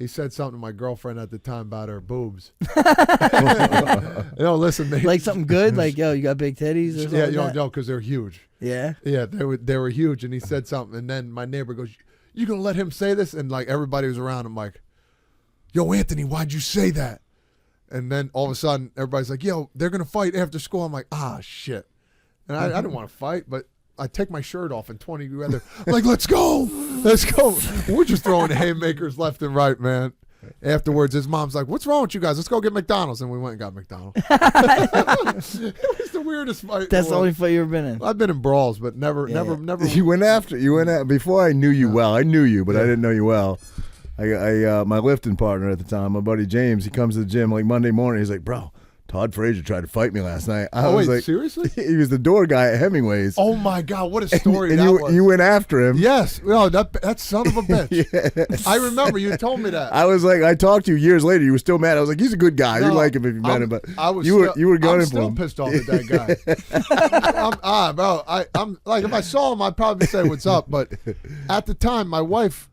said something to my girlfriend at the time about her boobs. Listen. Like something good? Like, yo, you got big titties or something? Yeah, like that? because they're huge. Yeah? Yeah, they were huge. And he said something. And then my neighbor goes, you going to let him say this? And like everybody was around him like, yo, Anthony, why'd you say that? And then all of a sudden, everybody's like, yo, they're going to fight after school. I'm like, shit. And I didn't want to fight, but I take my shirt off and 20 weather. I'm like, let's go. We're just throwing haymakers left and right, man. Afterwards, his mom's like, what's wrong with you guys? Let's go get McDonald's. And we went and got McDonald's. It was the weirdest fight. That's the only fight you've ever been in? I've been in brawls, but never. You went after. Before I knew you well. I knew you, but I didn't know you well. My lifting partner at the time, my buddy James, he comes to the gym like Monday morning. He's like, bro, Todd Frazier tried to fight me last night. I was like, seriously? He was the door guy at Hemingway's. Oh my God, what a story and that was. You went after him. Yes. No, that son of a bitch. Yes. I remember you told me that. I was like, I talked to you years later. You were still mad. I was like, he's a good guy. You'd like him if you met him, but you were gunning for him. I'm still pissed off at that guy. Bro, I'm like, if I saw him, I'd probably say what's up. But at the time, my wife,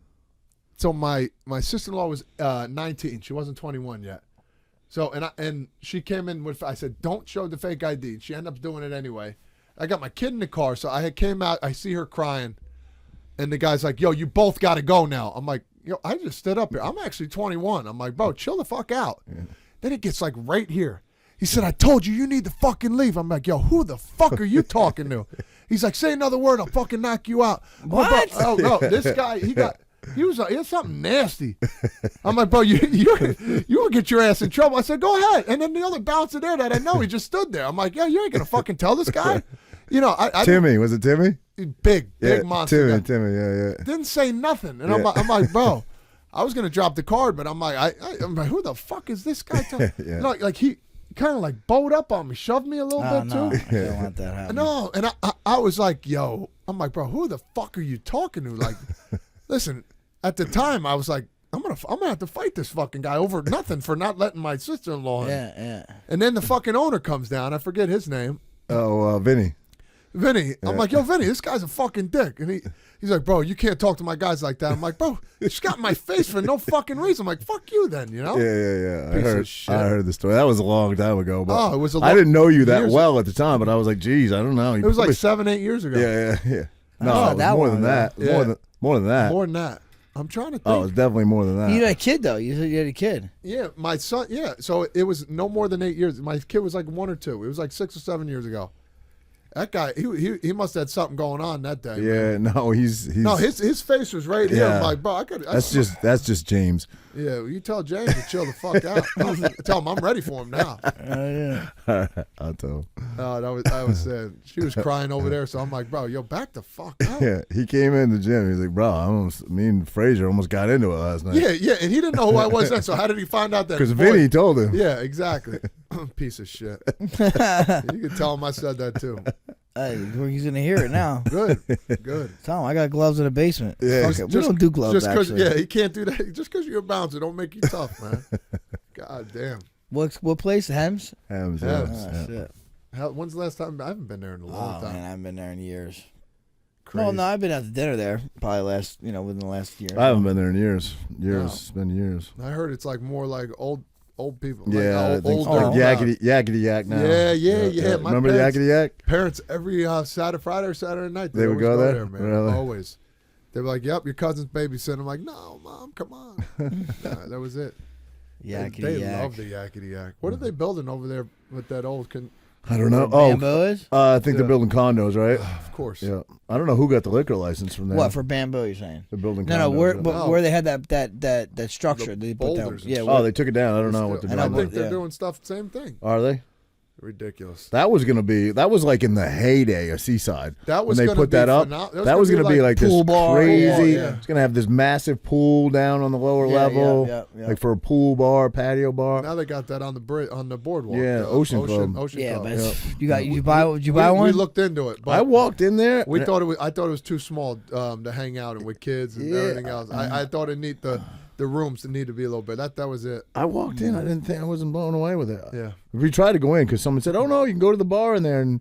so my sister-in-law was 19. She wasn't 21 yet. So and she came in with, I said, don't show the fake ID. She ended up doing it anyway. I got my kid in the car, so I came out. I see her crying, and the guy's like, yo, you both got to go now. I'm like, yo, I just stood up here. I'm actually 21. I'm like, bro, chill the fuck out. Yeah. Then it gets like right here. He said, I told you need to fucking leave. I'm like, yo, who the fuck are you talking to? He's like, say another word, I'll fucking knock you out. What? Oh, no, this guy, he had something nasty. I'm like, bro, you will get your ass in trouble. I said, go ahead. And then the other bouncer there that I know, he just stood there. I'm like, yeah, you ain't going to fucking tell this guy. Timmy, was it Timmy? Big monster. Timmy, yeah. Didn't say nothing. And I'm like, bro, I was going to drop the card, but I'm like, who the fuck is this guy? Yeah. No, like he kind of like bowed up on me, shoved me a little bit no, too. I don't want that happening. No, and I was like, yo, I'm like, bro, who the fuck are you talking to? Like, listen, at the time I was like, I'm gonna have to fight this fucking guy over nothing for not letting my sister-in-law in. Yeah. And then the fucking owner comes down. I forget his name. Oh, Vinny. Vinny. I'm like, yo, Vinny, this guy's a fucking dick. And he's like, bro, you can't talk to my guys like that. I'm like, bro, you just got in my face for no fucking reason. I'm like, fuck you then, you know? Yeah. Piece of shit. I heard the story. That was a long time ago. But It was I didn't know you that years well at the time, but I was like, geez, I don't know. It was like 7-8 years ago. Yeah. No, not it was that more long than that. ago. More than that. More than that. I'm trying to think. Oh, it was definitely more than that. You had a kid though. You said you had a kid. Yeah, my son. Yeah, so it was no more than 8 years. My kid was like 1 or 2. It was like 6 or 7 years ago. That guy, he must have had something going on that day. Yeah, man. no, he's No, his face was right here. Yeah. I'm like, bro, that's just James. Yeah, you tell James to chill the fuck out. Tell him I'm ready for him now. I'll tell him. I was sad. She was crying over there, so I'm like, bro, yo, back the fuck up. Yeah, he came in the gym. He's like, bro, me and Frazier almost got into it last night. Yeah, and he didn't know who I was then. So how did he find out that? Because boy- Vinny told him. Yeah, exactly. Piece of shit. You can tell him I said that too. Hey, he's gonna hear it now. Good. Tell him I got gloves in the basement. Yeah, Fuck it. We don't do gloves. Just because, Actually. yeah, he can't do that. Just because you're a bouncer, don't make you tough, man. God damn. What place? Hems. Hams, Hams. yeah. Oh, shit. When's the last time? I haven't been there in a long Oh time. man, I haven't been there in years. Crazy. No, I've been out to dinner there. Probably within the last year. I haven't been there in years. No. It's been years. I heard it's like more like old people. Yeah, I like think older. so. Yakety yak now. Yeah. My Remember parents- Yakety yak? Parents every Friday or Saturday night They would always go there? man. Really? Always. They were like, "Yep, your cousin's babysitting." I'm like, "No, mom, come on." Nah, that was it. Yakety They yak. love the yakety yak. What are they building over there with that old? I don't know. Bamboo is? I think they're Yeah. building condos, right? Of course. Yeah. I don't know who got the liquor license from there. What for bamboo? You're saying? They're building condos. No, where right? but where they had that structure? The they put that, boulders and yeah. shit. Oh, they took it down. I don't know what Still- they're and I doing. think they're Yeah. doing stuff same thing. Are they? Ridiculous. That was like in the heyday of Seaside. That was when they gonna put be that up. phenom- That was going to be like this pool bar, crazy. yeah. It's going to have this massive pool down on the lower Yeah, level, yeah. like for a pool bar, patio bar. Now they got that on the boardwalk. Yeah, Ocean Club. Ocean Yeah, Club. but did you buy one? We looked into it, but I walked in there. I thought it was too small to hang out and with kids and Yeah. everything else. I thought the rooms need to be a little bit. That was it. I walked in. I wasn't blown away with it. Yeah. We tried to go in because someone said, "Oh no, you can go to the bar in there and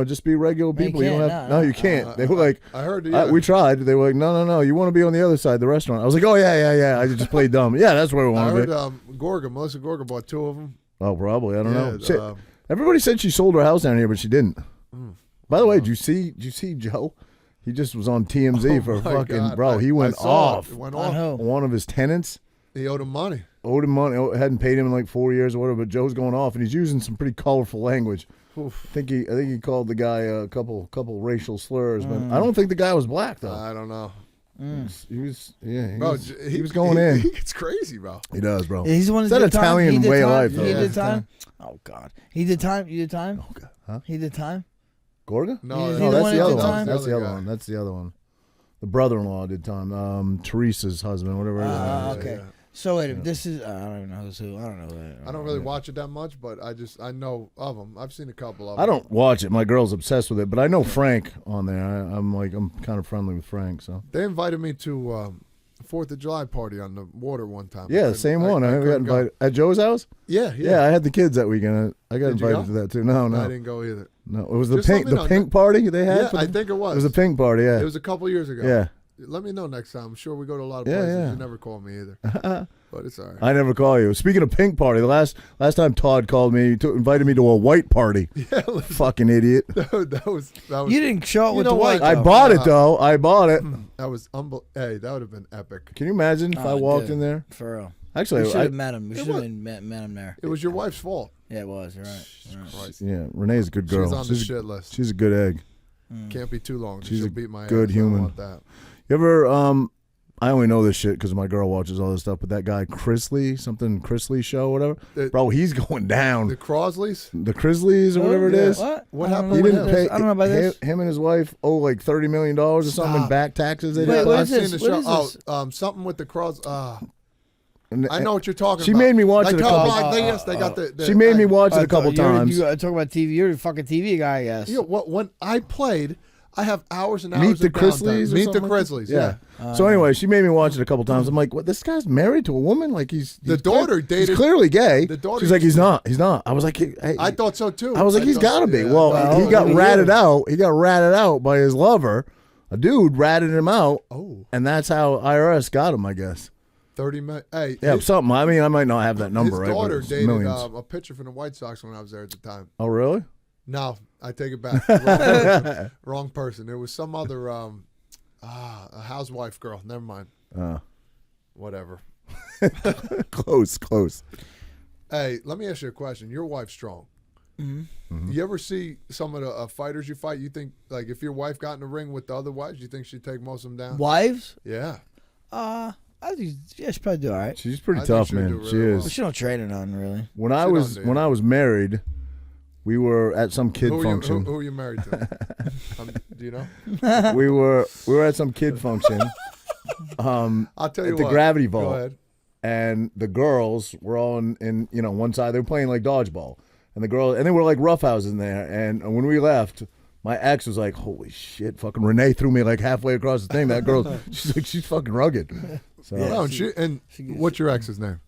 just be regular No, you people. You don't can't. have No, you can't." They were like, I heard. we tried. They were like, "No, you want to be on the other side, the restaurant." I was like, "Oh yeah." I just played dumb. Yeah, that's where we I want to heard be. Melissa Gorga bought 2 of them. Oh, probably. I don't know. Yeah, Shit. Everybody said she sold her house down here, but she didn't. By the way, did you see Joe? He just was on TMZ for my fucking God. bro. He went I saw it. off. It went On off. who? One of his tenants He owed him money. owed him money, hadn't paid him in like 4 years or whatever. But Joe's going off, and he's using some pretty colorful language. Oof. I think he called the guy a couple racial slurs, but I don't think the guy was black though. I don't know. He was Bro, he was going in. He gets crazy, bro. He does, bro. He's the one It's that that did time? Italian He did way of time? life, He though. did Yeah. time. Oh God, he did time. You did time. Okay. Huh? He did time. Gorga? No, He's No, the that's one the that other did one. time? That's the other guy. one. That's the other one. The brother-in-law did time. Teresa's husband, whatever it is. Okay. yeah. So wait, this is I don't even know who's who. I don't know. I don't really watch it that much, but I know of them. I've seen a couple of them. I don't watch it. My girl's obsessed with it, but I know Frank on there. I'm kind of friendly with Frank, so. They invited me to a 4th of July party on the water one time. Yeah, the same one. I got couldn't go. invited at Joe's house. Yeah. Yeah, I had the kids that weekend. I got Did you invited go? to that too. No, I didn't go either. no. It was the Just let pink, me the know. pink party they had. Yeah, for I the- think it was. It was a pink party. Yeah. It was a couple years ago. Yeah. Let me know next time. I'm sure we go to a lot of Yeah, places. yeah. You never call me either. But it's all right. I never call you. Speaking of pink party, the last time Todd called me, he invited me to a white party. Yeah, listen, Fucking idiot. that was. You didn't show up You with know the white. what? I though. bought it though. I bought it. That was Hey, that would have been epic. Can you imagine if I Oh, walked dude. in there? For real. Actually, We should I, have met him. We It should have was- met him there. It was your wife's fault. Yeah, it was. You're right. You're right. Christ. yeah, Renee's a good girl. She's on the shit list. She's a good egg. Can't be too long. She's She'll a beat my good ass. I don't human. want that. You ever? I only know this shit because my girl watches all this stuff. But that guy Chrisley show, whatever. Bro, he's going down. The Crosleys? The Chrisleys or whatever it yeah. is. What I don't happened know He with didn't him? pay. I don't know about this. Him and his wife owe like $30 million or something in Stop. back taxes. They Wait, did. what I've is seen this? the What show. is this? Something with the Cros. And- I know what you're talking She about. made me watch like it a how couple- Black Vegas, they got the She made me watch it a I couple thought times. You talk about TV. You're a fucking TV guy, I guess. You know, when I played, I have hours and hours Meet the of downtime. Chrisleys or Meet the something like that? Grizzlies, Yeah. yeah. So anyway, she made me watch it a couple times. I'm like, what? This guy's married to a woman? Like he's daughter dated. He's clearly gay. The daughter- She's like, he's not. He's not. I was like, hey. I thought so too. I was like, he's got to be. yeah, Well, he got ratted out. He got ratted out by his lover. A dude ratted him out. Oh. And that's how IRS got him, I guess. 30 minutes. Hey, Yeah, something. I mean, I might not have that number, his right? but daughter it's dated millions. a pitcher from the White Sox when I was there at the time. Oh, really? No, I take it back. Wrong person. It was some other a housewife girl. Never mind. Whatever. Close. Hey, let me ask you a question. Your wife's strong. Mm-hmm. You ever see some of the fighters you fight? You think, like, if your wife got in the ring with the other wives, you think she'd take most of them down? Wives? Yeah. I think she probably do all right. She's pretty I tough, think she'd man. do really She well. is. But she don't train it on really. When I She was don't do when it. I was married, we were at some kid Who function. are you married to? Do you know? we were at some kid function. I'll tell you at the what. Gravity Go Vault, ahead. and the girls were all in one side. They were playing like dodgeball, and they were like roughhouses in there. And when we left, my ex was like, "Holy shit!" Fucking Renee threw me like halfway across the thing. That girl, she's fucking rugged. So No, what's your ex's name?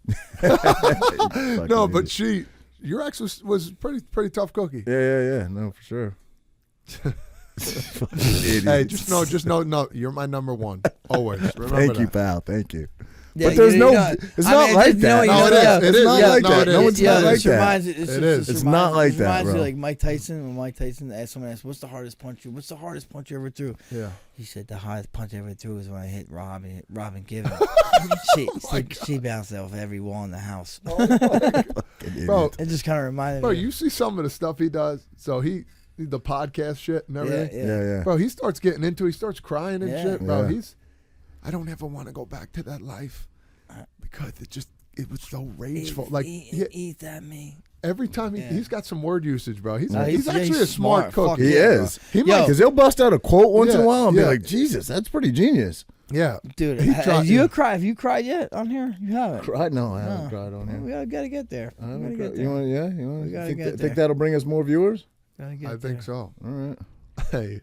fucking No, but idiot. your ex was pretty tough cookie. Yeah. No, for sure. Fucking idiot. Hey, just know, no, you're my number one. Always. Remember Thank you, that. pal. Thank you. Yeah, But there's you no. know, It's I not mean, like you know, that. you No, know, it yeah, is. It It's is. not Yeah, like no, that. it No, is. it's not like this that. reminds, It is. this It's reminds- not like this that, reminds bro. me like Mike Tyson. When Mike Tyson asked someone else, "What's the hardest punch you ever threw?" Yeah. He said, "The hardest punch I ever threw was when I hit Robin Given. she bounced off every wall in the house." Bro, It just kind of reminded bro, me. you see some of the stuff he does. So the podcast shit and everything. Yeah. Bro, he starts getting into. He starts crying and Yeah. shit. Bro, Yeah. I don't ever want to go back to that life because it was so rageful. Like eat that me. every time he's got some word usage, bro. He's No, he's he's actually a smart cook. Fuck He yeah, is. He Yo, might. Because he'll bust out a quote once in a Yeah, while and be yeah. like, Jesus, that's pretty genius. Yeah, Dude, He have tried- you cried? Have you cried yet on here? You haven't. Cried? No, I haven't No. cried on here. We gotta get there. I We haven't gotta cried. get You there. want? Yeah, you want? We gotta Think, get think there. that'll bring us more viewers? Gotta get I think there. so. All right. Hey,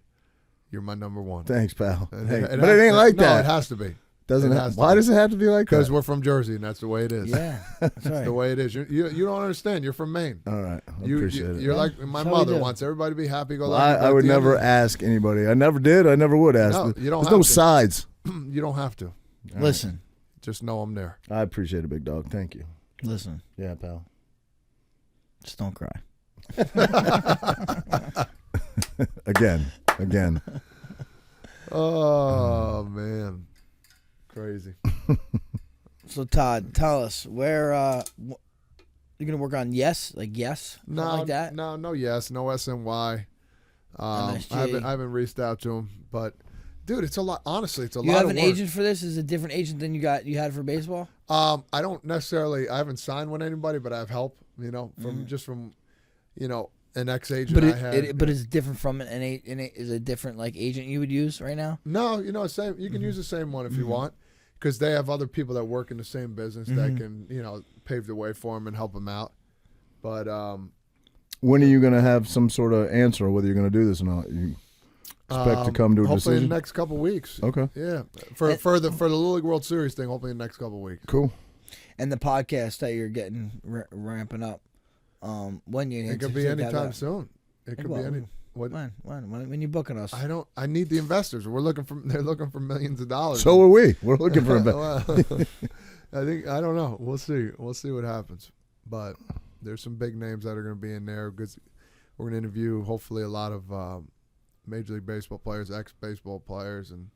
you're my number one. Thanks, pal. And Hey, it but has- it ain't like no, that. it has to be. Doesn't it it? has to Why be. does it have to be like Because that? we're from Jersey and that's the way it is. Yeah, that's That's right. the way it is. You don't understand. You're from Maine. All right. I You, appreciate it. you're like my That's how we mother do. wants everybody to be happy. Go Well, lucky. but I at would the end never of ask anybody. I never did. I never would ask. No, you don't There's have no to. sides. You don't have to. Listen, Just know I'm there. I appreciate it, big dog. Thank you. listen. Yeah, pal. Just don't cry. Again. Oh man, crazy. So Todd, tell us where you're gonna work on. Yes, like yes, something No, like that. no, yes, no SNY. I MSG. haven't reached out to him, but dude, it's a lot. Honestly, it's a You lot have of an work. agent for this? Is it a different agent than you had for baseball? I don't necessarily. I haven't signed with anybody, but I have help. From an ex agent But I had. but it's different from is a different like agent you would use right now. No, same. You can use the same one if you want, because they have other people that work in the same business that can, pave the way for them and help them out. But When are you going to have some sort of answer whether you're going to do this or not? You expect to come to a hopefully in decision? the next couple weeks. Okay. Yeah, for the Little League World Series thing, hopefully in the next couple weeks. Cool. And the podcast that you're getting ramping up. When you It could be anytime soon. It could be any. What? When you booking us? I need the investors. They're looking for millions of dollars. So are we. We're looking for a Well, I don't know. We'll see what happens. But there's some big names that are going to be in there because we're going to interview hopefully a lot of Major League Baseball players, ex-baseball players, and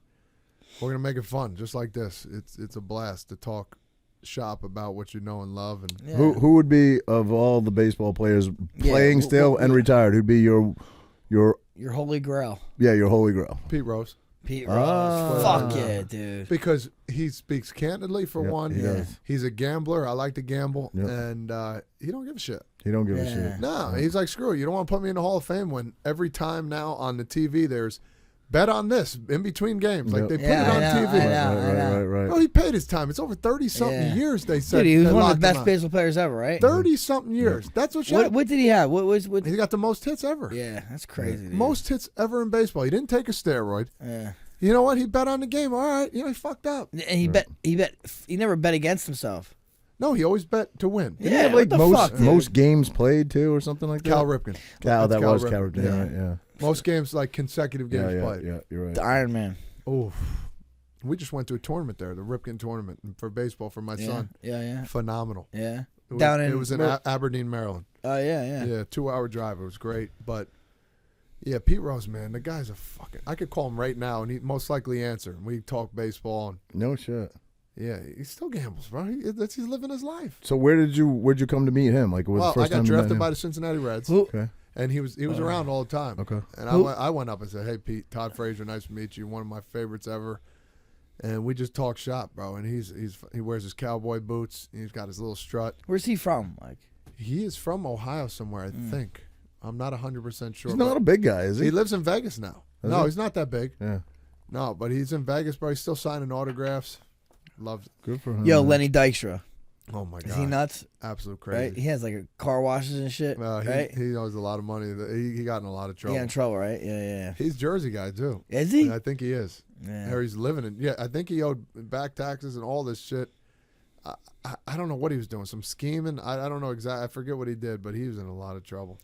we're going to make it fun, just like this. It's a blast to talk shop about what you know and love. And Yeah. Who would be, of all the baseball players playing still and retired, who'd be your Your holy grail, your holy grail? Pete Rose. Pete Ah. Rose. Fuck yeah, dude. Because he speaks candidly for Yep, one. he does. He's a gambler. I like to gamble, Yep. and he don't give a shit. He don't give a Yeah. shit. No, he's like, screw it. You don't want to put me in the Hall of Fame when every time now on the TV there's bet on this in between games. Like they put it Yeah, on I know, TV. I know. Right. Bro, he paid his time. It's over 30-something Yeah. years, they said. Dude, he was they one of locked the him best out. baseball players ever, right? 30-something years. That's what What did he have? What was what? he got the most hits ever. Yeah, that's crazy. Dude. Most hits ever in baseball. He didn't take a steroid. Yeah. You know what? He bet on the game. All right. He fucked up. And he never bet against himself. No, he always bet to win. Didn't he have, like what the fuck, dude? most games played too, or something like that. Cal Ripken. Cal, That's that was Ripken. Cal Ripken. Yeah. Right, yeah. Most games, like consecutive games played. Yeah, you're right. The Iron Man. Oh, we just went to a tournament there, the Ripken tournament for baseball for my son. Yeah. Phenomenal. Yeah. It was in Aberdeen, Maryland. Oh yeah. Yeah, 2-hour drive. It was great, but yeah, Pete Rose, man, the guy's a fucking. I could call him right now, and he'd most likely answer. We talk baseball, and No shit. yeah, he still gambles, bro. He's living his life. So where'd you come to meet him? Like, was Well, the first I got time you met drafted him? by the Cincinnati Reds. Okay. And he was around all the time. Okay. And I went up and said, "Hey, Pete, Todd Frazier, nice to meet you. One of my favorites ever." And we just talk shop, bro. And he wears his cowboy boots. He's got his little strut. Where's he from? Like, He is from Ohio somewhere, I think. I'm not 100% sure. He's not but a big guy, is he? he lives in Vegas now. Is No, he? he's not that big. Yeah. No, but he's in Vegas, bro. He's still signing autographs. Loves it. Good for him. yo, man. Lenny Dykstra. Oh my god. Is he nuts? Absolute Right? crazy. He has like car washes and shit. Right? He owes a lot of money. He got in a lot of He trouble. got in trouble, right? Yeah. He's Jersey guy too. Is he? I think he is. Yeah. Or he's living in. Yeah, I think he owed back taxes and all this shit. I don't know what he was doing. Some scheming. I don't know exactly. I forget what he did, but he was in a lot of trouble.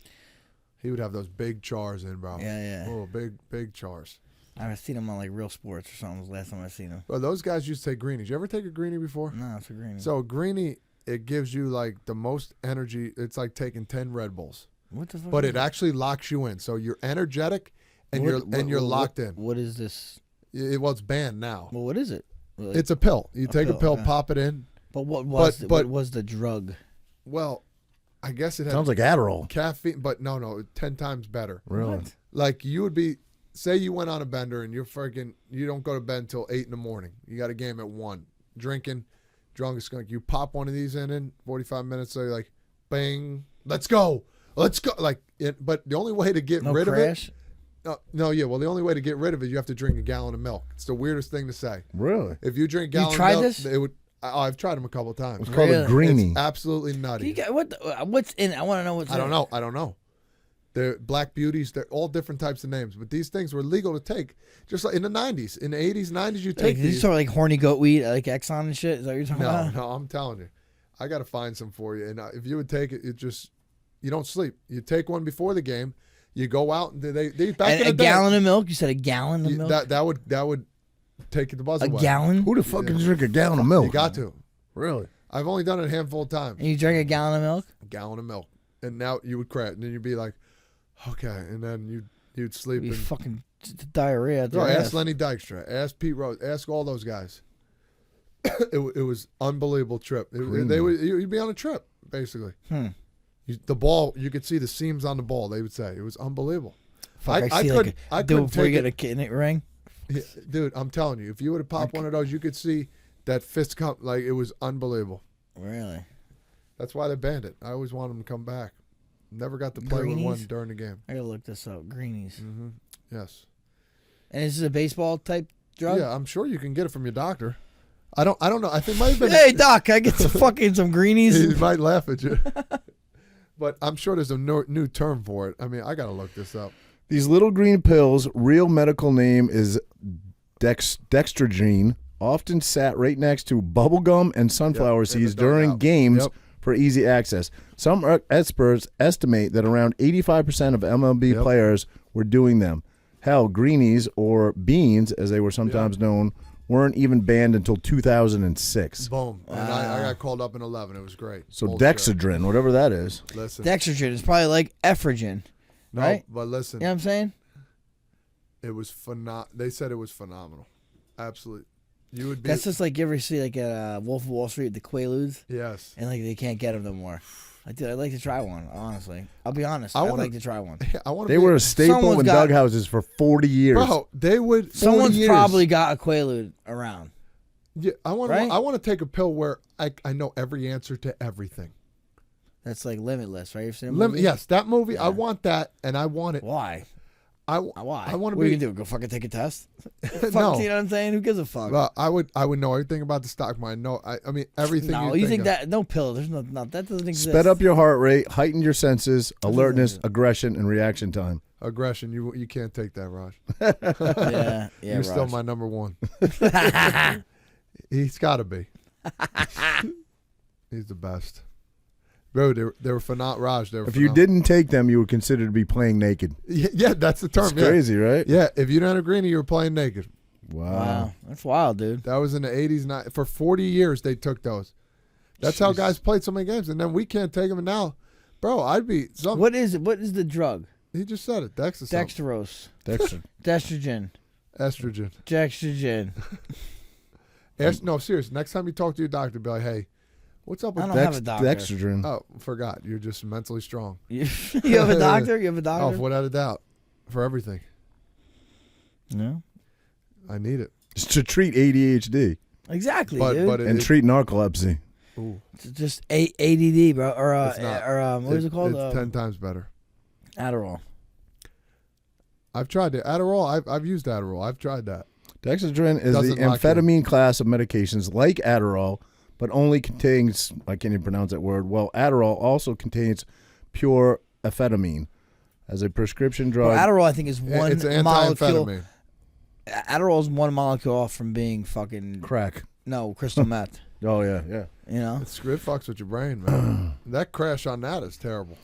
He would have those big chars in, bro. Yeah. Oh, big chars. I've seen him on like Real Sports or something. Was the last time I seen him. Well, those guys used to take greenies. You ever take a greenie before? No, it's a green. So a greenie, it gives you like the most energy. It's like taking 10 Red Bulls, what the fuck? but is it actually locks you in. So you're energetic and you're locked in. What is this? Well, it's banned now. Well, what is it? Like, It's a pill. You take a pill, yeah. pop it in. But what was but- what was the drug? Well, I guess it has Sounds like Adderall. caffeine, but no, 10 times better. Really? What? Like you would be, say you went on a bender and you don't go to bed until 8 in the morning. You got a game at 1. Drinking, drunk as skunk. You pop one of these in 45 minutes. So you're like, bang, let's go. Like, but the only way to get No rid crash? of it. Well, the only way to get rid of it, you have to drink a gallon of milk. It's the weirdest thing to say. Really? If you drink a You gallon tried of milk, this? it would. I've tried them a couple of times. It's called a Really? greenie. It's absolutely nutty. You got, what's in it? I want to know what's I in don't it. know. I don't know. They're black beauties. They're all different types of names. But these things were legal to take. Just like in the 90s. In the 80s, 90s, you Like, take is this these. sort of like horny goat weed, like Exxon and shit? Is that what you're talking about? No, I'm telling you. I got to find some for you. And if you would take it, you don't sleep. You take one before the game. You go out and they back And in the a day, gallon of milk? You said a gallon of milk? that would take the buzz a away. gallon? Who the fuck can drink a gallon of milk? You got to. Really? I've only done it a handful of times. And you drank a gallon of milk? A gallon of milk. And now you would crash. And then you'd be like, okay. And then you'd sleep. You And, fucking diarrhea. Bro, ask Lenny Dykstra, ask Pete Rose, ask all those guys. it was unbelievable trip. You'd be on a trip basically. The ball, you could see the seams on the ball. They would say it was unbelievable. Fuck, I see couldn't. like I do couldn't before you take get it. a kidney ring. Yeah, dude, I'm telling you, if you would have popped one of those, you could see that fist come. Like it was unbelievable. Really? That's why they banned it. I always wanted them to come back. Never got to play with one Greenies? during the game. I gotta look this up. Greenies. Yes. And is this a baseball type drug? Yeah, I'm sure you can get it from your doctor. I don't know. I think it might have been. Hey doc, can I get some fucking some greenies? He might laugh at you. But I'm sure there's a new term for it. I mean, I got to look this up. These little green pills, real medical name is dextrogene, often sat right next to bubblegum and sunflower Yep, in the seeds during dugout. games Yep. for easy access. Some experts estimate that around 85% of MLB Yep. players were doing them. Hell, greenies, or beans, as they were sometimes known, weren't even banned until 2006. Boom. And I got called up in 11. It was great. So Bullshit. Dexedrine, whatever that is. Listen. Dextrogen is probably like Ephragen. No, right? but listen. You know what I'm saying? It was They said it was phenomenal. Absolutely. You would be. That's just like you ever see like a Wolf of Wall Street, the Quaaludes, Yes. and like they can't get them no more. I'd like to try one, honestly. I'll be honest. I I'd wanna- like to try one. I want They were a staple Someone's in got- dughouses for 40 years. Bro, they would. 40 Someone's years. probably got a Quaalude around. Yeah, I want. Right? I want to take a pill where I know every answer to everything. That's like Limitless, right? You've seen a movie? Yes, that movie. I want that, and I want it. Why? Why? I want to What are be. you gonna do? Go fucking take a test? Fuck, No. you know what I'm saying? Who gives a fuck? Well, I would know everything about the stock market. No, I mean everything. No, you think that no pill? There's no that doesn't exist. Sped up your heart rate, heightened your senses, alertness, aggression, and reaction time. aggression. You can't take that, Raj. Yeah, You're still my number one. He's got to be. He's the best. Bro, they were phenomenal. Raj, they were If you didn't take them, you were considered to be playing naked. Yeah, that's the term. It's crazy, right? Yeah, if you didn't agree, you were playing naked. Wow, that's wild, dude. That was in the 80s. For 40 years, they took those. That's how guys played so many games. And then we can't take them. And now, bro, I'd be something. What is it? What is the drug? He just said it. Dextrose. Dexter. Estrogen. Estrogen. Dextrogen. No, serious. Next time you talk to your doctor, be like, hey, what's up with I don't have a doctor. Dextrodrin. Oh, forgot. You're just mentally strong. You have a doctor? You have a doctor? Oh, without a doubt. For everything. No. I need it. It's to treat ADHD Exactly, dude. But and treat narcolepsy. Ooh, It's just ADD, bro, or It's not. what is it called? It's 10 times better. Adderall. I've tried it. Adderall. I've used Adderall. I've tried that. Dextrodrin is Doesn't the lock you. amphetamine class of medications like Adderall, but only contains, I can't even pronounce that word, well, Adderall also contains pure amphetamine as a prescription drug. Well, Adderall, I think, is one It's molecule. anti-amphetamine. Adderall is one molecule off from being fucking Crack. no crystal meth. Oh, yeah, yeah. You know, It fucks with your brain, man. That crash on that is terrible.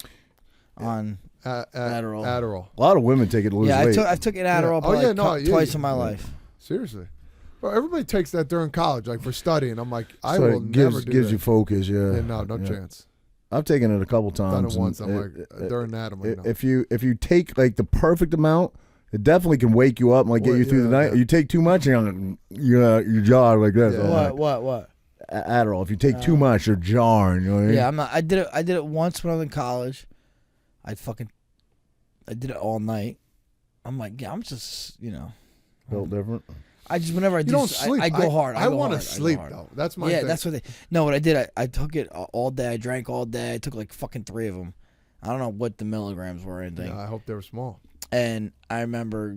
on Adderall. Adderall. A lot of women take it to lose yeah, weight. I've taken Adderall Yeah. probably twice in my life. Seriously. Bro, everybody takes that during college, like for studying. I'm like, I So will it never do gives that. you focus, yeah. Yeah, no Yeah. chance. I've taken it a couple Done times. it once. and I'm like, during that, I'm like, no. If you take like the perfect amount, it definitely can wake you up and like get Well, you through the yeah, night. yeah. You take too much, you jaw like this. Yeah. Oh, What? Adderall. If you take too much, you're jarring. You know what I mean? Yeah, I'm not. I did it once when I was in college. I did it all night. I'm like, yeah, I'm just, Built different. I just whenever I You do, don't sleep. I go hard. I want to hard. sleep, I go hard. though. That's my Yeah, thing. that's what No, what I did, I took it all day. I drank all day. I took like fucking 3 of them. I don't know what the milligrams were or anything. Yeah, I hope they were small. And I remember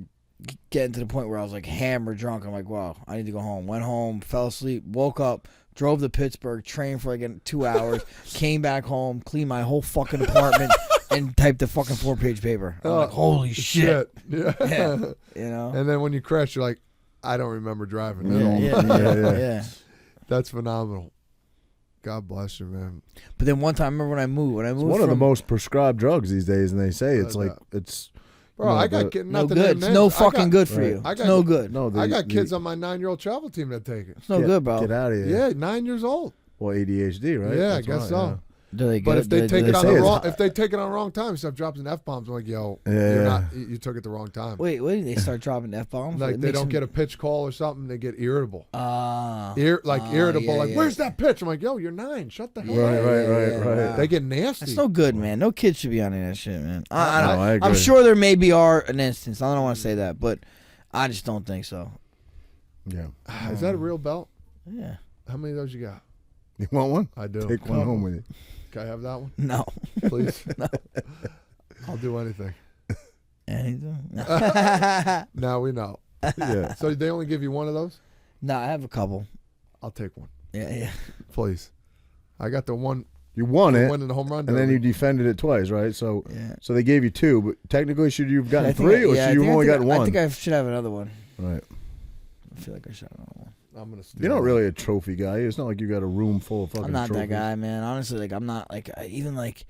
getting to the point where I was like hammered drunk. I'm like, wow, I need to go home. Went home, fell asleep, woke up, drove to Pittsburgh, trained for like 2 hours, came back home, cleaned my whole fucking apartment, and typed a fucking 4-page paper. I'm like, holy shit. Yeah. Yeah. You know? And then when you crash, you're like, I don't remember driving at all. Yeah. That's phenomenal. God bless you, man. But then one time, I remember when I moved. It's one of the most prescribed drugs these days, and they say it's like it's. Bro, I got no good. It's no fucking good for you. It's no good. No, I got kids on my 9-year-old travel team that take it. It's no good, bro. Get out of here. Yeah, 9 years old. Well, ADHD, right? Yeah, That's I guess right, so. yeah. Do they But if they take it on say the it's wrong, hot. if they take it on the wrong time, stuff drops in F-bombs. I'm like, yo, Yeah. you're not. You took it the wrong time. Wait, they start dropping F-bombs? Like they don't get a pitch call or something, they get irritable. Irritable. Irritable. Yeah, like, yeah. where's that pitch? I'm like, yo, you're 9. Shut the hell Right, up. right. They get nasty. That's no good, man. No kid should be on that shit, man. I agree. I'm sure there maybe are an instance. I don't want to say that, but I just don't think so. Yeah. Is that a real belt? Yeah. How many of those you got? You want one? I do. Take one home with you. Can I have that one, No. please? I'll do anything. Anything? No. Now we know. Yeah. So they only give you one of those? No, I have a couple. I'll take one, Yeah. please. I got the one. You won it, One in the home run. and then derby. you defended it twice, right? So, Yeah. so they gave you 2, but technically, should you have gotten I think 3, or yeah, should you have only gotten 1? I think I should have another one. Right. I feel like I should have another one. I'm gonna. Steal You're not it. really a trophy guy. It's not like you got a room full of fucking I'm not trophies. that guy, man. Honestly, like I'm not like I even like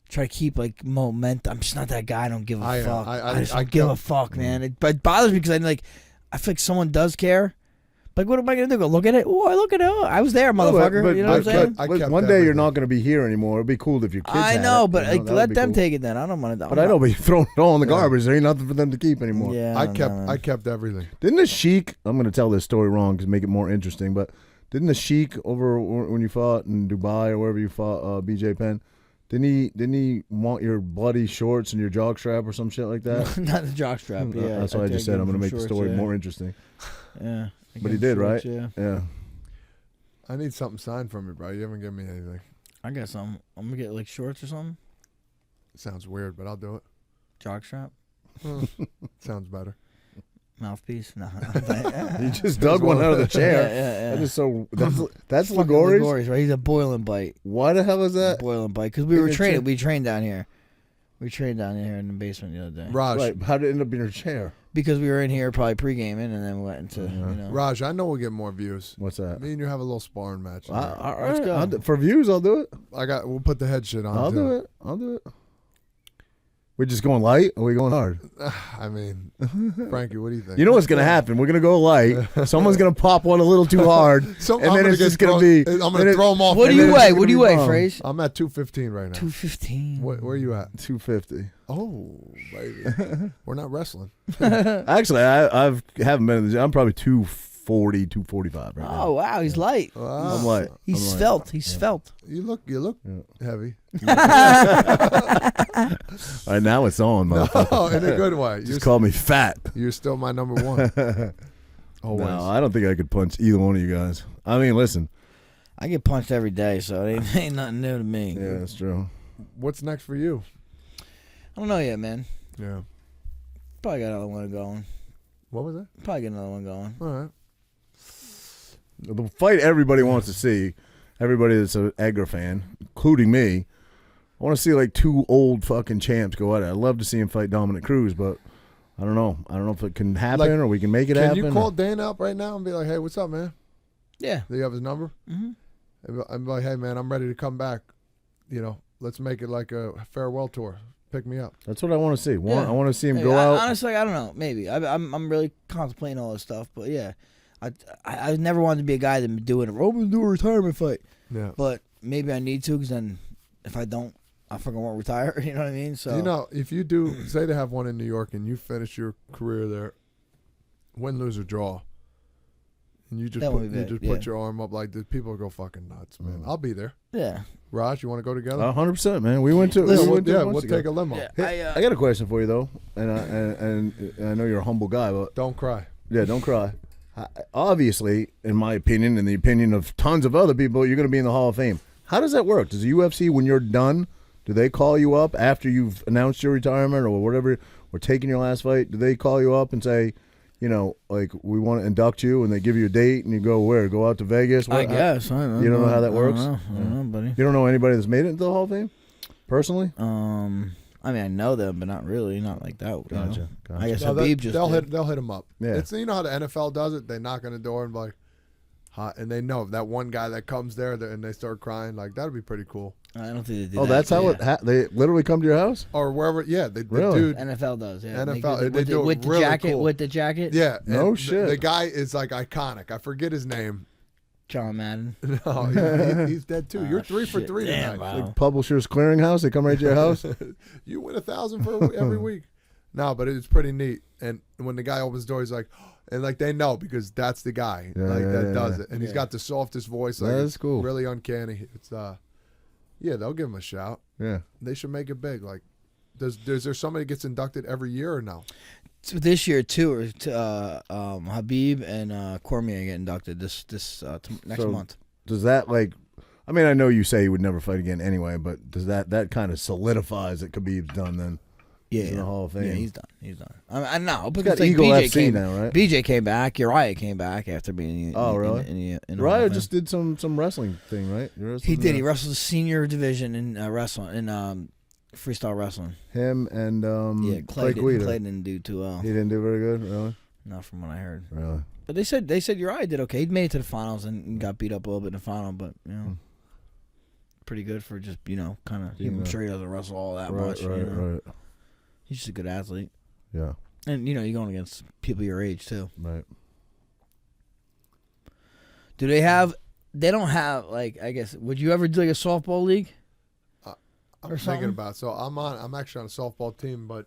try to keep like momentum. I'm just not that guy. I don't give a I am. fuck. I I just don't give a fuck, man. It bothers me because I feel like someone does care. Like, what am I gonna do? Go look at it? Oh, I look at it. Oh, I was there, motherfucker. but- you know what I'm but- saying? I But kept one day you're everything. not going to be here anymore. It'd be cool if your kids I had know, it, but you like, that let would be them cool. take it then. I don't want to. But I know, but you're throwing it all in the garbage. There ain't nothing for them to keep anymore. Yeah, I don't kept. know, man. I kept everything. Didn't the Sheik? I'm going to tell this story wrong to make it more interesting. But didn't the Sheik over when you fought in Dubai or wherever you fought BJ Penn? Didn't he want your bloody shorts and your jockstrap or some shit like that? Not the jockstrap. Yeah, That's what I just said. I'm going to make the story more interesting. interesting. Yeah, But he did, right? Yeah, Yeah. I need something signed from you, bro. You haven't given me anything. I got some. I'm gonna get like shorts or something. Sounds weird, but I'll do it. Jockstrap. Sounds better. Mouthpiece? No. You just dug one out of the chair. Yeah. That is so. That's Fucking Ligori's. Ligori's, right? He's a boiling bite. Why the hell is that? Boiling bite. Because we trained down here. We trained down here in the basement the other day. Raj, Right. How did it end up in your chair? Because we were in here probably pre-gaming and then we went into, Raj, I know we'll get more views. What's that? Me and you have a little sparring match. All right. Let's go. For views, I'll do it. We'll put the head shit on. I'll do it. We're just going light, or we going hard? I mean, Frankie, what do you think? You know what's gonna happen? We're gonna go light. Someone's gonna pop one a little too hard, and then it's just gonna be. I'm gonna throw them off. What do you weigh? What do you weigh, Fraze? I'm at 215 right now. 215. Where are you at? 250. Oh, baby. We're not wrestling. Actually, I haven't been in the gym. I'm probably 240, 245 right now. Oh wow, he's light. Wow. I'm light. He's I'm light. svelte. He's svelte. You look heavy. All right, now it's on, motherfucker. Oh, in a good way. Just call me fat. You're still my number one. Always. No, I don't think I could punch either one of you guys. I mean, listen. I get punched every day, so it ain't nothing new to me. Yeah, that's true. What's next for you? I don't know yet, man. Yeah. Probably got another one going. What was it? Probably get another one going. All right. The fight everybody wants to see, everybody that's an Edgar fan, including me, I want to see like two old fucking champs go at it. I'd love to see him fight Dominic Cruz, but I don't know. I don't know if it can happen or we can make it happen. Can you call Dan up right now and be like, hey, what's up, man? Yeah. Do you have his number? Mm-hmm. I'm like, hey, man, I'm ready to come back. Let's make it like a farewell tour. Pick me up. That's what I want to see. Yeah. I want to see him go out. Honestly, I don't know. Maybe. I'm really contemplating all this stuff, but yeah. I never wanted to be a guy that would do it. I'm going to do a retirement fight. Yeah. But maybe I need to, because then if I don't, I fucking won't retire. You know what I mean? So if you do, say they have one in New York and you finish your career there, win, lose, or draw, and you just put your arm up like this, people go fucking nuts, man. I'll be there. Yeah. Raj, you want to go together? 100%, man. We went to. We'll take a limo. Yeah, Hey, I got a question for you though, and I know you're a humble guy, but Don't cry. yeah, don't cry. Obviously, in my opinion, and the opinion of tons of other people, you're going to be in the Hall of Fame. How does that work? Does the UFC, when you're done, do they call you up after you've announced your retirement or whatever, or taking your last fight? Do they call you up and say, like, we want to induct you, and they give you a date, and you go where? Go out to Vegas? I guess. I don't know. You don't know how that works? I don't know, buddy. You don't know anybody that's made it into the Hall of Fame, personally? I mean, I know them, but not really. Not like that. Gotcha. I guess No, Habib just they'll did. hit him up. Yeah. It's how the NFL does it. They knock on the door and be like, "Hi," and they know that one guy that comes there and they start crying. Like that'd be pretty cool. I don't think they did. Oh, that's how they literally come to your house? Or wherever. Yeah, the Really? dude. NFL does. Yeah. NFL, They do it with the really jacket. cool. With the jacket. Yeah. No and shit. The guy is like iconic. I forget his name. John Madden. No, he's dead too. You're 3 for shit. 3 Damn, tonight. wow. Like Publishers Clearinghouse? They come right to your house? You win 1,000 for every week. No, but it's pretty neat. And when the guy opens the door, he's like, and like they know because that's the guy that does it, and he's got the softest voice. Like, That's cool. Really uncanny. It's yeah, they'll give him a shout. Yeah. They should make it big. Like, is there somebody gets inducted every year or no? So this year too, Habib and Cormier get inducted this next month. Does that I mean, I know you say he would never fight again anyway, but does that kind of solidifies that Khabib's done then? Yeah, in the Hall of Fame. Yeah, he's done. I know He's because got Eagle BJ FC now, right? BJ came back. Uriah came back after being. Really? In Uriah just did some wrestling thing, right? He did. He wrestled the senior division in wrestling in freestyle wrestling. Him and Clay didn't do too well. He didn't do very good, really. Not from what I heard. Really. But they said Uriah did okay. He made it to the finals and got beat up a little bit in the final, but pretty good for just kind of. I'm sure he doesn't wrestle all that much. Right. He's just a good athlete. Yeah. And you're going against people your age too. Right. Do they have? They don't have I guess. Would you ever do like a softball league? I'm thinking about it. So I'm actually on a softball team, but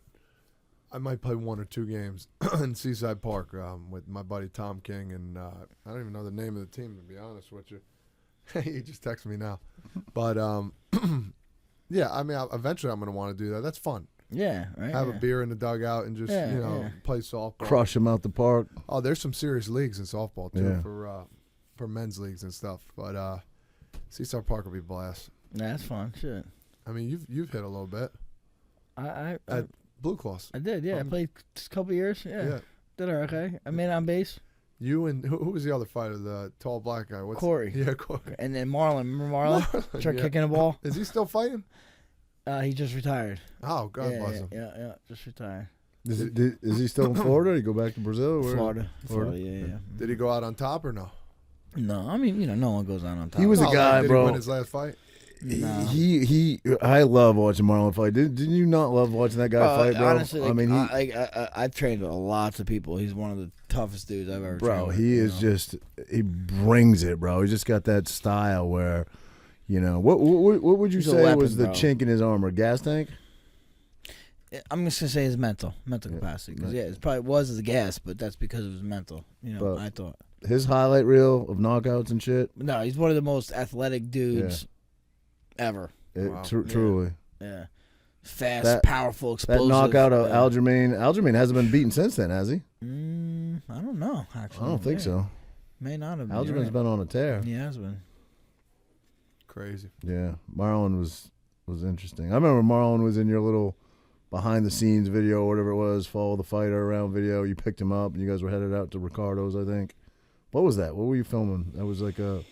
I might play 1 or 2 games in Seaside Park with my buddy Tom King, and I don't even know the name of the team to be honest with you. He just texted me now, but yeah, I mean, eventually I'm going to want to do that. That's fun. Yeah, right. Have a beer in the dugout and just play softball. Crush him out the park. Oh, there's some serious leagues in softball too for men's leagues and stuff. But Seaside Park will be a blast. That's fun. Shit. I mean, you've hit a little bit. I Blue Cross. I did, yeah. I played just a couple years. Yeah. Did her okay. I made it on base. You and who was the other fighter? The tall black guy. Corey. Yeah, Corey. And then Marlon. Remember Marlon? Tried kicking the ball. Is he still fighting? He just retired. Oh, God bless him. Yeah. Just retired. Is he still in Florida? Or you go back to Brazil? Or Florida. Yeah. Did he go out on top or no? No, I mean, no one goes out on top. He was a guy, did bro. He win his last fight? No. I love watching Marlon fight. Didn't you not love watching that guy fight, bro? Honestly, I mean, I've trained with lots of people. He's one of the toughest dudes I've ever trained bro, with, he is just, he brings it, bro. He's just got that style where, what would you say was the chink in his armor? Gas tank? I'm just gonna say his mental capacity. Because it probably was his gas, but that's because of his mental. But I thought his highlight reel of knockouts and shit. No, he's one of the most athletic dudes ever. Truly. Yeah. Fast, powerful, explosive. That knockout of Aljamain. Aljamain hasn't been beaten since then, has he? I don't know, actually. I don't think so. May not have been. Aljamain's been on a tear. He has been. Crazy. Yeah. Marlon was interesting. I remember Marlon was in your little behind-the-scenes video or whatever it was, follow the fighter around video. You picked him up, and you guys were headed out to Ricardo's, I think. What was that? What were you filming? That was like a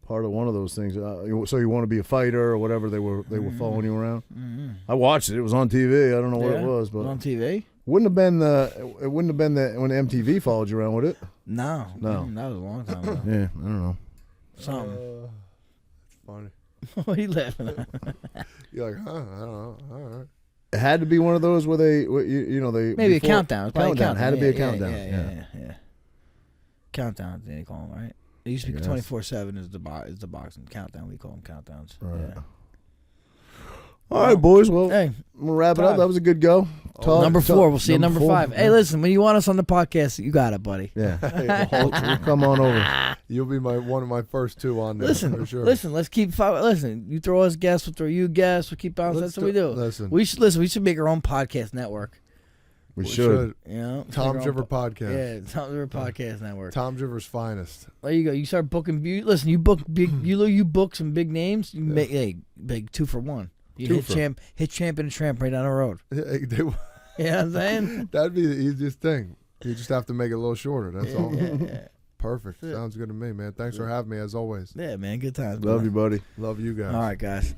part of one of those things. So you want to be a fighter or whatever? They were following you around. Mm-hmm. I watched it. It was on TV. I don't know what it was, but it was on TV. Wouldn't have been when MTV followed you around, would it? No. That was a long time ago. Yeah, I don't know. Something. It's funny. What are you laughing at? You're like, huh? I don't know. All right. It had to be one of those where they maybe a countdown. Countdown. Had to be a countdown. Yeah. Countdown, they call them, right? It used to be 24/7 is the boxing countdown. We call them countdowns. Right. Yeah. All right, boys. Well, hey, we'll wrap it up. That was a good go. Number 4. We'll see you number 5. Hey, listen, when you want us on the podcast, you got it, buddy. Yeah. We'll come on over. You'll be one of my first 2 on there. Listen, for sure. Listen, let's keep Listen, you throw us guests, we'll throw you guests. We'll keep bouncing. That's what we do. Listen. We should make our own podcast network. We should. Tom Driver Podcast. Yeah, Tom Driver Podcast Network. Tom Driver's finest. There you go. You start booking. Listen, you book big. You book some big names. You make big 2 for 1. You hit Champ and Tramp right down the road. You know what I'm saying? That'd be the easiest thing. You just have to make it a little shorter. That's all. Yeah. Perfect. Sounds good to me, man. Thanks for having me as always. Yeah, man. Good times. Love you, buddy. Love you guys. All right, guys.